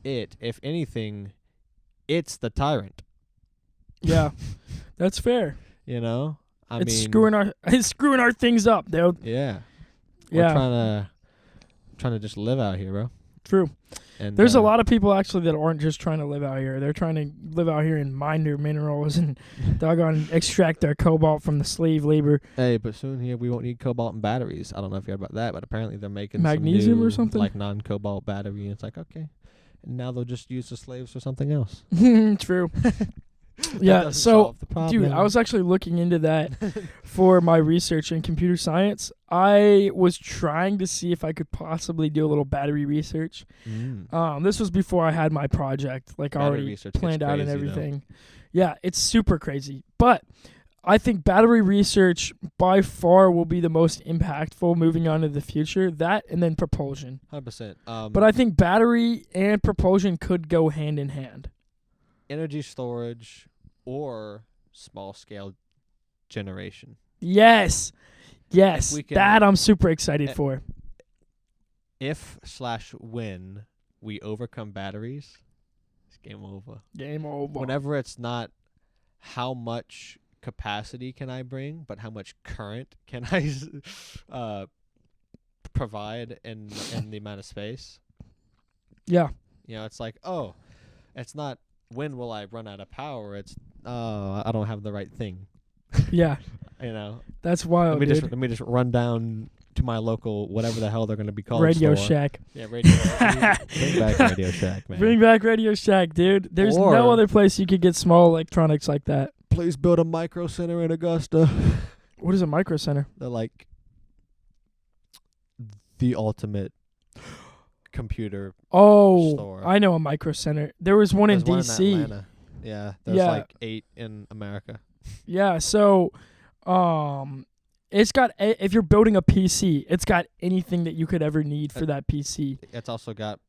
it. If anything, it's the tyrant. Yeah, that's fair. I mean, it's screwing our things up, dude. Yeah. Yeah. We're trying to just live out here, bro. True. And there's a lot of people actually that aren't just trying to live out here. They're trying to live out here and mine their minerals and doggone extract their cobalt from the slave labor. Hey, but soon here we won't need cobalt in batteries. I don't know if you heard about that, but apparently they're making magnesium some new, or something, like non-cobalt battery. And it's like, okay, and now they'll just use the slaves for something else. True. Yeah, so, dude, I was actually looking into that for my research in computer science. I was trying to see if I could possibly do a little battery research. This was before I had my project, like, battery already planned out and everything. Yeah, it's super crazy. But I think battery research by far will be the most impactful moving on to the future. That and then propulsion. 100%. But I think battery and propulsion could go hand in hand. Energy storage or small-scale generation. Yes. That I'm super excited for. If/when we overcome batteries, it's game over. Game over. Whenever it's not how much capacity can I bring, but how much current can I provide in the amount of space. Yeah. It's like, oh, it's not when will I run out of power? It's I don't have the right thing. Yeah. That's wild, let me just run down to my local whatever the hell they're going to be called. Radio store. Shack. Yeah, Radio Shack. Bring back Radio Shack, man. Bring back Radio Shack, dude. There's no other place you could get small electronics like that. Please build a micro center in Augusta. What is a micro center? They're like the ultimate computer store. I know a micro center. There was one in D.C. in Atlanta. Yeah, there's like 8 in America. Yeah, so it's got if you're building a PC, it's got anything that you could ever need for that PC. It's also got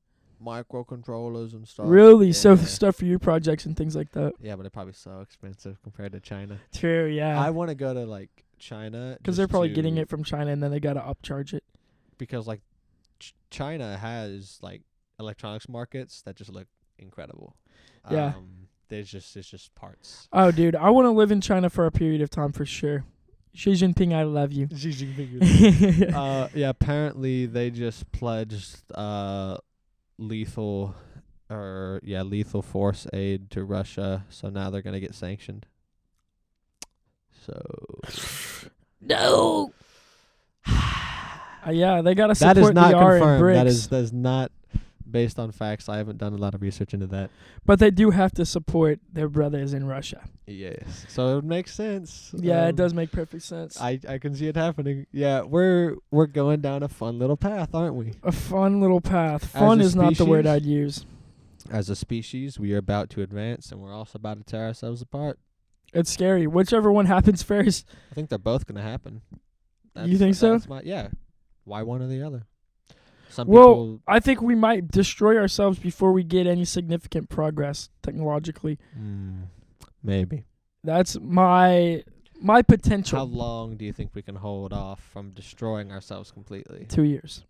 microcontrollers and stuff. Really? Yeah. So stuff for your projects and things like that. Yeah, but they're probably so expensive compared to China. True, yeah. I want to go to like China because they're probably getting it from China and then they got to upcharge it. Because like China has like electronics markets that just look incredible. Yeah. It's just parts. Oh, dude, I want to live in China for a period of time for sure. Xi Jinping, I love you. Xi Jinping. Yeah, apparently they just pledged lethal force aid to Russia, so now they're gonna get sanctioned. So no. Yeah, they gotta support that is not the R in confirmed. BRICS. That is not based on facts. I haven't done a lot of research into that. But they do have to support their brothers in Russia. Yes. So it makes sense. Yeah, it does make perfect sense. I can see it happening. Yeah, we're going down a fun little path, aren't we? A fun little path. Fun is not the word I'd use. As a species, we are about to advance, and we're also about to tear ourselves apart. It's scary. Whichever one happens first. I think they're both going to happen. You think so? Yeah. Why one or the other? Well, I think we might destroy ourselves before we get any significant progress technologically. Maybe. That's my potential. How long do you think we can hold off from destroying ourselves completely? 2 years.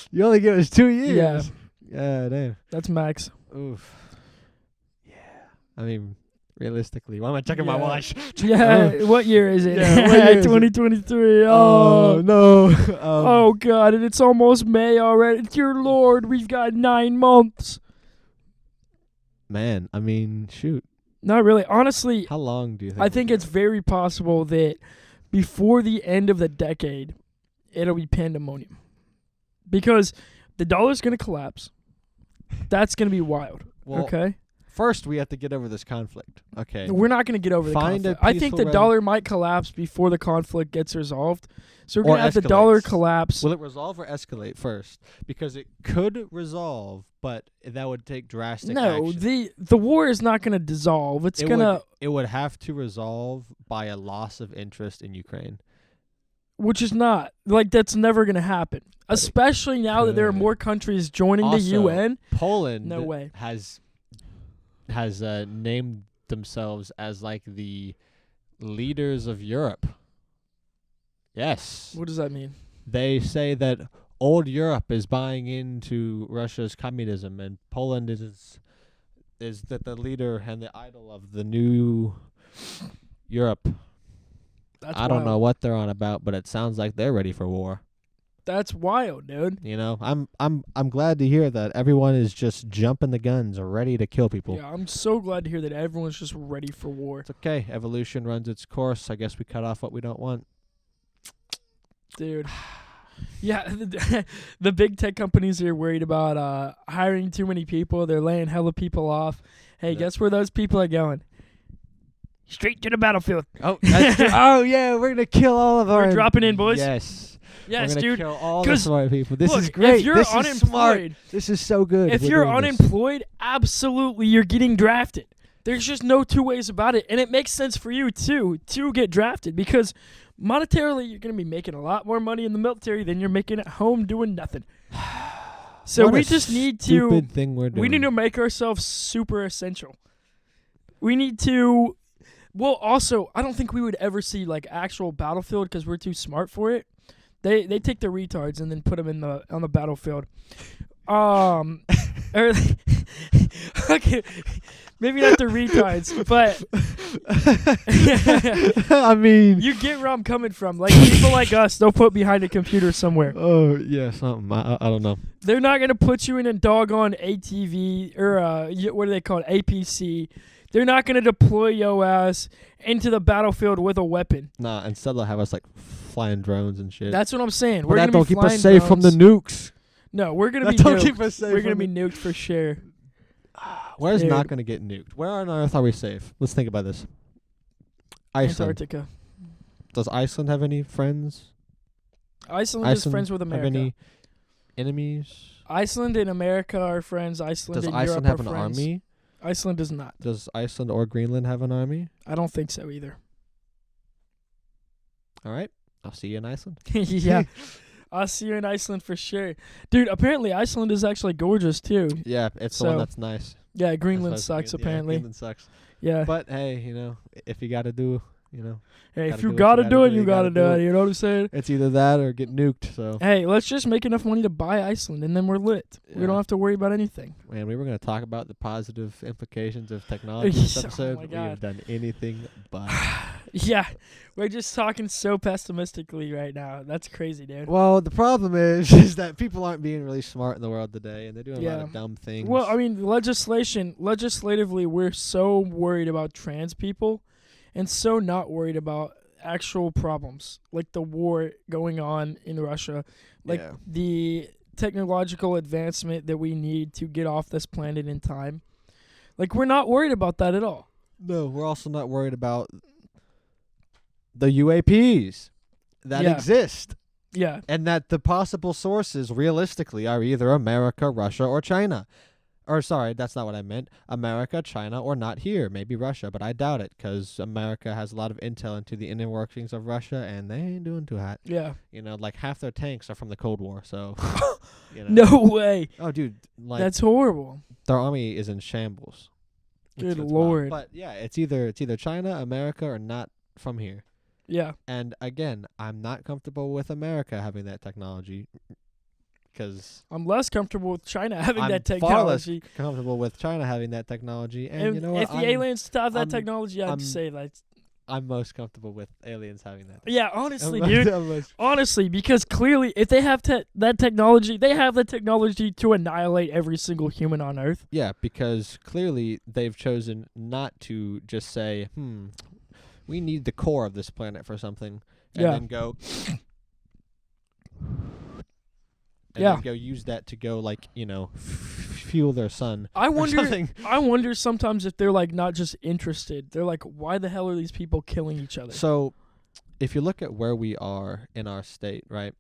You only give us 2 years? Yeah. Yeah, damn. That's max. Oof. Yeah. I mean, realistically, why am I checking my watch? Yeah, what year is it? Yeah, what year is it? 2023. Oh, no. Oh, God, and it's almost May already. Dear Lord, we've got 9 months. Man, I mean, shoot. Not really. Honestly, how long do you think? I think it's very possible that before the end of the decade, it'll be pandemonium. Because the dollar's going to collapse. That's going to be wild. Well, okay? First, we have to get over this conflict. Okay. We're not going to get over the conflict. I think the dollar might collapse before the conflict gets resolved. So we're going to have the dollar collapse. Will it resolve or escalate first? Because it could resolve, but that would take drastic action. No, the war is not going to dissolve. It would have to resolve by a loss of interest in Ukraine. Which is not. Like, that's never going to happen. But especially now that there are more countries joining also, the UN. Poland no way. has named themselves as like the leaders of Europe. Yes. What does that mean? They say that old Europe is buying into Russia's communism, and Poland is the leader and the idol of the new Europe. I don't know what they're on about, but it sounds like they're ready for war. That's wild, dude. You know, I'm glad to hear that everyone is just jumping the guns, ready to kill people. Yeah, I'm so glad to hear that everyone's just ready for war. It's okay. Evolution runs its course. I guess we cut off what we don't want. Dude. Yeah, the big tech companies are worried about hiring too many people. They're laying hella people off. Hey, guess where those people are going? Straight to the battlefield. Oh, that's true. Oh, yeah, we're going to kill all of our... We're dropping in, boys. Yes. Yes, we're dude. Kill all the smart people. This is great. If you're this unemployed, is smart. This is so good. If you're unemployed, absolutely, you're getting drafted. There's just no two ways about it. And it makes sense for you, too, to get drafted. Because monetarily, you're going to be making a lot more money in the military than you're making at home doing nothing. So we just need to... stupid thing we're doing. We need to make ourselves super essential. We need to... Well, also, I don't think we would ever see like actual battlefield because we're too smart for it. They take the retards and then put them on the battlefield. Okay, maybe not the retards, but I mean, you get where I'm coming from. Like people like us, they'll put behind a computer somewhere. Oh yeah, something. I don't know. They're not gonna put you in a doggone ATV or what do they call it, APC. They're not going to deploy your ass into the battlefield with a weapon. Nah, instead they'll have us like flying drones and shit. That's what I'm saying. But that don't keep us safe from the nukes. No, we're going to be nuked. Don't keep us safe. We're going to be nuked for sure. Where's not going to get nuked? Where on earth are we safe? Let's think about this. Iceland. Antarctica. Does Iceland have any friends? Iceland is friends with America. Have any enemies? Iceland and America are friends. Iceland and Iceland Europe have are an friends. army? Iceland does not. Does Iceland or Greenland have an army? I don't think so either. All right. I'll see you in Iceland. Yeah. I'll see you in Iceland for sure. Dude, apparently Iceland is actually gorgeous too. Yeah, it's the one that's nice. Yeah, Greenland sucks apparently. Yeah, Greenland sucks. Yeah. But hey, you know, if you got to do, you know. Hey, if you gotta do it, you gotta do it. You know what I'm saying? It's either that or get nuked. So hey, let's just make enough money to buy Iceland, and then we're lit. Yeah. We don't have to worry about anything. Man, we were gonna talk about the positive implications of technology in this episode. Oh my We God. have done anything but. Yeah, we're just talking so pessimistically right now. That's crazy, dude. Well, the problem is that people aren't being really smart in the world today, and they're doing a lot of dumb things. Well, I mean, legislatively, we're so worried about trans people, and so not worried about actual problems like the war going on in Russia, like the technological advancement that we need to get off this planet in time. Like, we're not worried about that at all. No, we're also not worried about the UAPs that exist. Yeah. And that the possible sources, realistically, are either America, Russia, or China. Or, sorry, that's not what I meant. America, China, or not here. Maybe Russia, but I doubt it, because America has a lot of intel into the inner workings of Russia, and they ain't doing too hot. Yeah. You know, like, half their tanks are from the Cold War, so... you know. No way. Oh, dude. Like, that's horrible. their army is in shambles. Good It's Lord. wild. But, yeah, it's either China, America, or not from here. Yeah. And, again, I'm not comfortable with America having that technology, because I'm less comfortable with China having I'm that far less technology. comfortable with China having that technology. And you know what? If the aliens have that I'm- technology, I'd I'm- say that. I'm most comfortable with aliens having that. Yeah, honestly, I'm- dude. I'm most- Honestly, because clearly, if they have that technology, they have the technology to annihilate every single human on Earth. Yeah, because clearly they've chosen not to just say, we need the core of this planet for something, and Yeah. then go... and Yeah. then go use that to go, like, you know, fuel their sun. I or wonder. something. I wonder sometimes if they're like not just interested. They're like, why the hell are these people killing each other? So, if you look at where we are in our state, right?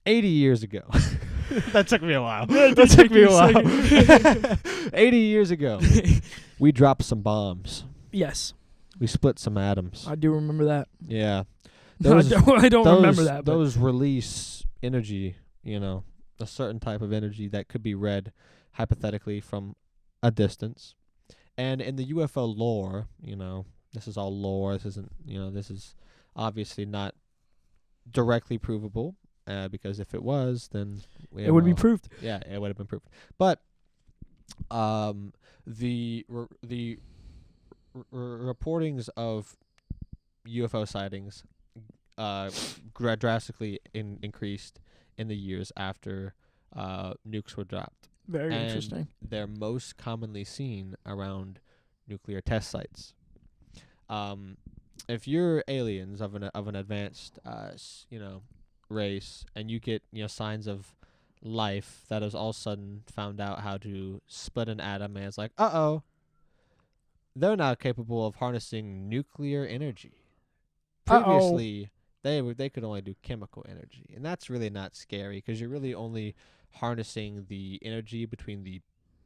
80 years ago. That took me a while. Yeah, it That did took take me you a a while. 80 years ago, we dropped some bombs. Yes, We split some atoms. I do remember that. Yeah. I don't remember that. But Those release energy, you know, a certain type of energy that could be read hypothetically from a distance. And in the UFO lore, you know, this is all lore. This isn't, you know, this is obviously not directly provable, because if it was, then it would be proved. Yeah, it would have been proved. But the reportings of UFO sightings drastically increased in the years after nukes were dropped. Very And interesting. they're most commonly seen around nuclear test sites. If you're aliens of an advanced, you know, race, and you get, you know, signs of life that has all of a sudden found out how to split an atom, and it's like, they're now capable of harnessing nuclear energy. Previously, they could only do chemical energy, and that's really not scary, because you're really only harnessing the energy between the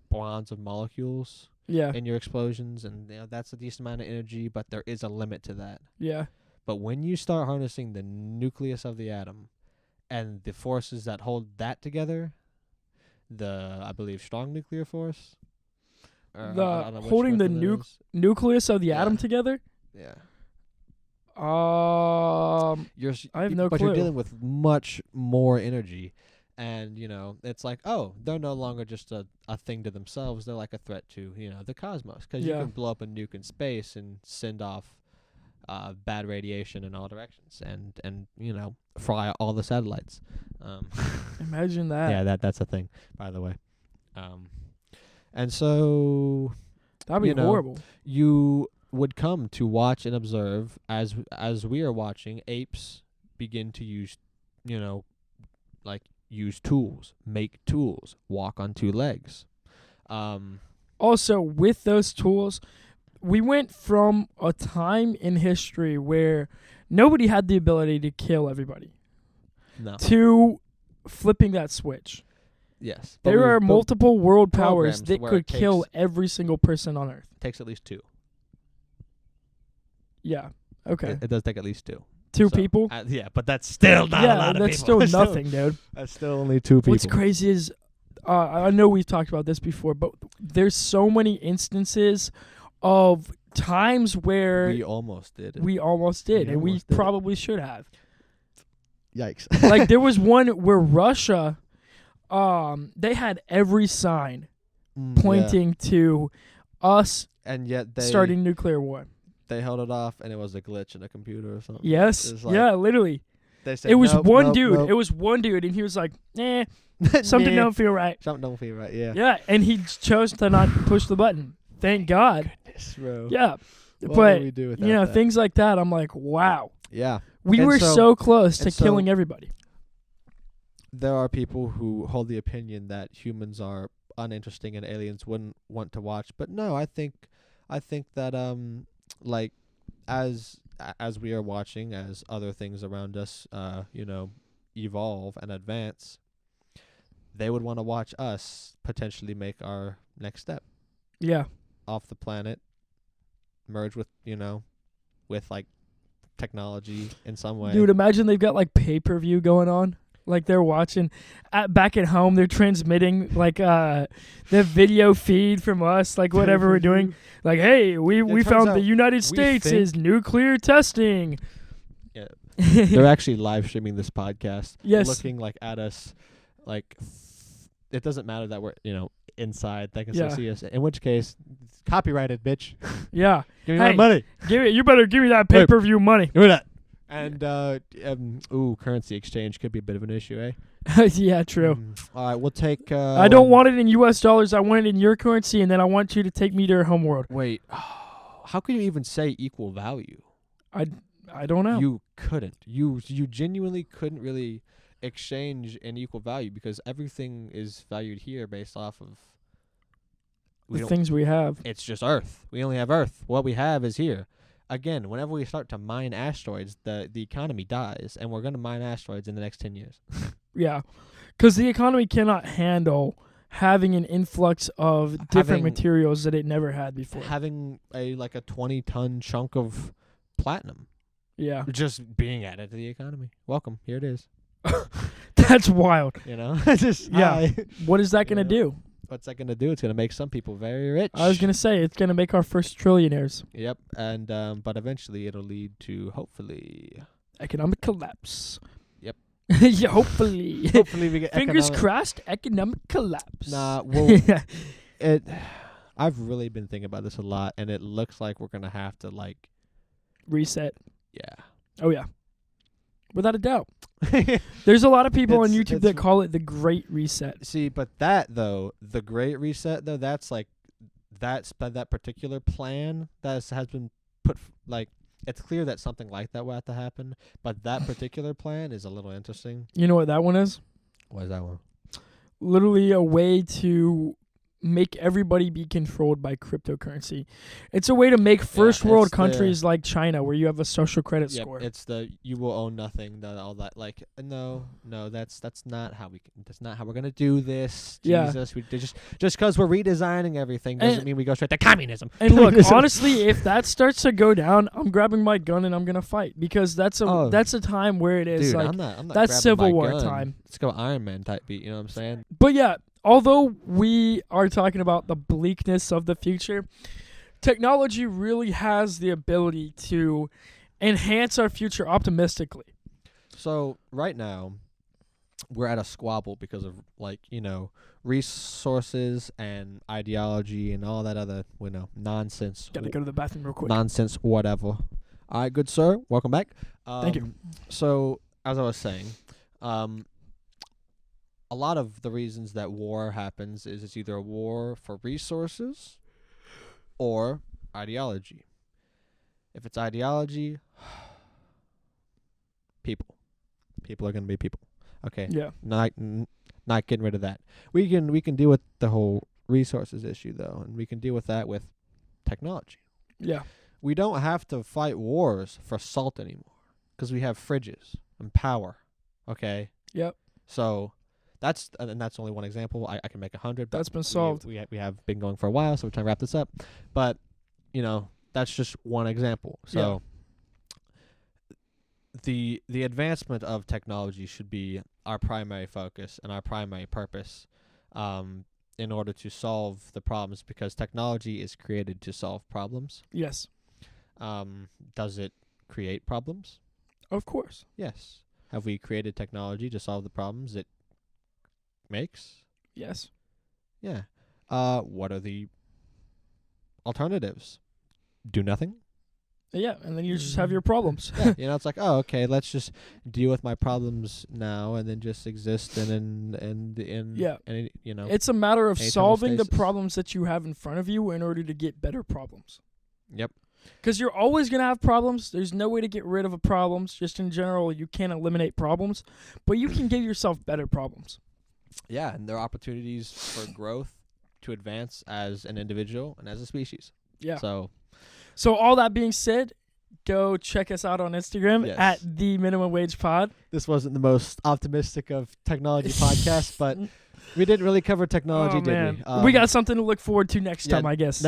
bonds of molecules Yeah. in your explosions, and you know, that's a decent amount of energy, but there is a limit to that. Yeah. But when you start harnessing the nucleus of the atom and the forces that hold that together, I believe, strong nuclear force, I don't know holding the which one it is. nucleus of the Yeah. atom together. Yeah. I have no but clue. you're dealing with much more energy, and you know it's like, they're no longer just a thing to themselves. They're like a threat to, you know, the cosmos, because you Yeah. can blow up a nuke in space and send off bad radiation in all directions, and you know, fry all the satellites. Imagine that. Yeah, that's a thing, by the way. And so That'd be you know, horrible. you would come to watch and observe as we are watching apes begin to use, you know, like use tools, make tools, walk on two legs. Also, with those tools, we went from a time in history where nobody had the ability to kill everybody No. to flipping that switch. Yes. There are multiple world powers programs that where could it kill takes- every single person on Earth. takes at least two. Yeah. Okay. It does take at least two. Two So, people. yeah, but that's still not a Yeah, lot of that's people. still nothing, dude. That's still only two people. What's crazy is, I know we've talked about this before, but there's so many instances of times where We almost did it. we almost did, and we almost did it. probably should have. Yikes. Like, there was one where Russia, they had every sign pointing to us and yet they starting nuclear war. they held it off, and it was a glitch in a computer or something. Yes. It's like- Yeah, literally. They said, It was nope, one nope, dude. nope. It was one dude, and he was like, something Nah. don't feel right. Something don't feel right. Yeah. Yeah, and he chose to not push the button. Thank God. Goodness, bro. Yeah. What but, would we do without you know, that? things like that, I'm like, wow. Yeah. We And were so close to and so- killing everybody. There are people who hold the opinion that humans are uninteresting and aliens wouldn't want to watch. But no, I think that like as we are watching, as other things around us evolve and advance, they would want to watch us potentially make our next step Yeah. off the planet, merge with like technology in some way. Dude, imagine they've got like pay-per-view going on. Like they're watching back at home, they're transmitting like the video feed from us, like whatever we're doing. Like, hey, we turns found out the United States think- is nuclear testing. Yeah. They're actually live streaming this podcast. Yes. Looking like at us, like it doesn't matter that we're inside. They can Yeah. still see us. In which case, copyrighted, bitch. Yeah. Give me Hey. my money. You better give me that pay-per-view money. Give me that. And currency exchange could be a bit of an issue, eh? Yeah, true. All right, we'll take. I don't want it in US dollars. I want it in your currency, and then I want you to take me to your homeworld. Wait, how could you even say equal value? I don't know. You couldn't. You genuinely couldn't really exchange an equal value because everything is valued here based off of the things we have. It's just Earth. We only have Earth. What we have is here. Again, whenever we start to mine asteroids, the economy dies, and we're going to mine asteroids in the next 10 years. Yeah, because the economy cannot handle having an influx of different Having- materials that it never had before. Having a 20-ton chunk of platinum Yeah, just being added to the economy. Welcome. Here it is. that's wild. Just Yeah. hi. What is that going to Yeah. do? What's that going to do? It's going to make some people very rich. I was going to say, it's going to make our first trillionaires. Yep, and but eventually it'll lead to hopefully Economic collapse. Yep. Yeah, hopefully. hopefully we get Fingers economic- crossed, economic collapse. Nah, well, I've really been thinking about this a lot, and it looks like we're gonna have to Reset. yeah. Oh, yeah. Without a doubt. There's a lot of people on It's- YouTube it's- that call it the Great Reset. See, but that though, the Great Reset though, that's that particular plan that has been put it's clear that something like that will have to happen, but that particular plan is a little interesting. You know what that one is? What is that one? Literally a way to make everybody be controlled by cryptocurrency. It's a way to make first world it's the- countries like China where you have a social credit Yep, score. it's the you will own nothing, all that. No, that's not how that's not how we're gonna do this. Yeah. Jesus, we just because we're redesigning everything doesn't And- mean we go straight to communism. And look, honestly, if that starts to go down, I'm grabbing my gun and I'm gonna fight because that's a time where it is Dude, like I'm not that's grabbing Civil my War gun. time. Let's go Iron Man type beat. You know what I'm saying? But yeah, although we are talking about the bleakness of the future, technology really has the ability to enhance our future optimistically. So right now, we're at a squabble because of resources and ideology and all that other nonsense. Gotta go to the bathroom real quick. Nonsense, whatever. All right, good sir. Welcome back. Thank you. So, as I was saying, a lot of the reasons that war happens is it's either a war for resources or ideology. If it's ideology, people are going to be people. Okay. Yeah. Not getting rid of that. We can deal with the whole resources issue though, and we can deal with that with technology. Yeah. We don't have to fight wars for salt anymore because we have fridges and power. Okay. Yep. So that's only one example. I can make 100. But That's been solved. We have been going for a while, so we're trying to wrap this up. But that's just one example. So the advancement of technology should be our primary focus and our primary purpose in order to solve the problems, because technology is created to solve problems. Yes. Does it create problems? Of course. Yes. Have we created technology to solve the problems it makes? Yes. Yeah. What are the alternatives? Do nothing? Yeah, and then you just have your problems. Yeah. It's like, oh, okay, let's just deal with my problems now and then just exist in Yeah. It's It's a matter of Atonal solving the stasis. problems that you have in front of you in order to get better problems. Yep. Because you're always going to have problems. There's no way to get rid of problems. Just in general, you can't eliminate problems. But you can give yourself better problems. Yeah, and there are opportunities for growth to advance as an individual and as a species. Yeah. So all that being said, go check us out on Instagram at The Minimum Wage Pod. This wasn't the most optimistic of technology podcasts, but we didn't really cover technology, did we? We got something to look forward to next time, I guess.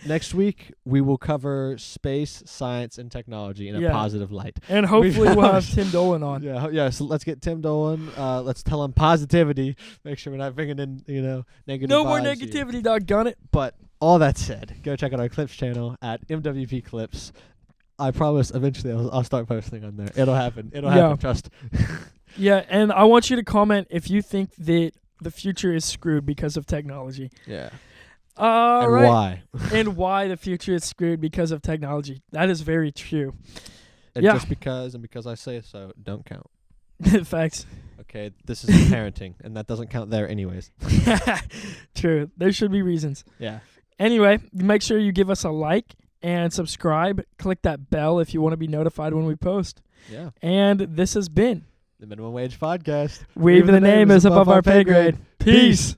Next week, we will cover space, science, and technology in a positive light. And hopefully we'll have Tim Dolan on. Yeah. So let's get Tim Dolan. Let's tell him positivity. Make sure we're not bringing in, negative No more vibes negativity, here. doggone it. But all that said, go check out our Clips channel at MWP Clips. I promise eventually I'll start posting on there. It'll happen. It'll happen. Trust. Yeah, and I want you to comment if you think that the future is screwed because of technology. Yeah. And right. Why? And why the future is screwed because of technology. That is very true. And just because I say so, don't count. Facts. Okay, this is parenting, and that doesn't count there anyways. True. There should be reasons. Yeah. Anyway, make sure you give us a like and subscribe. Click that bell if you want to be notified when we post. Yeah. And this has been The Minimum Wage Podcast. Even the name is above our pay grade. Peace.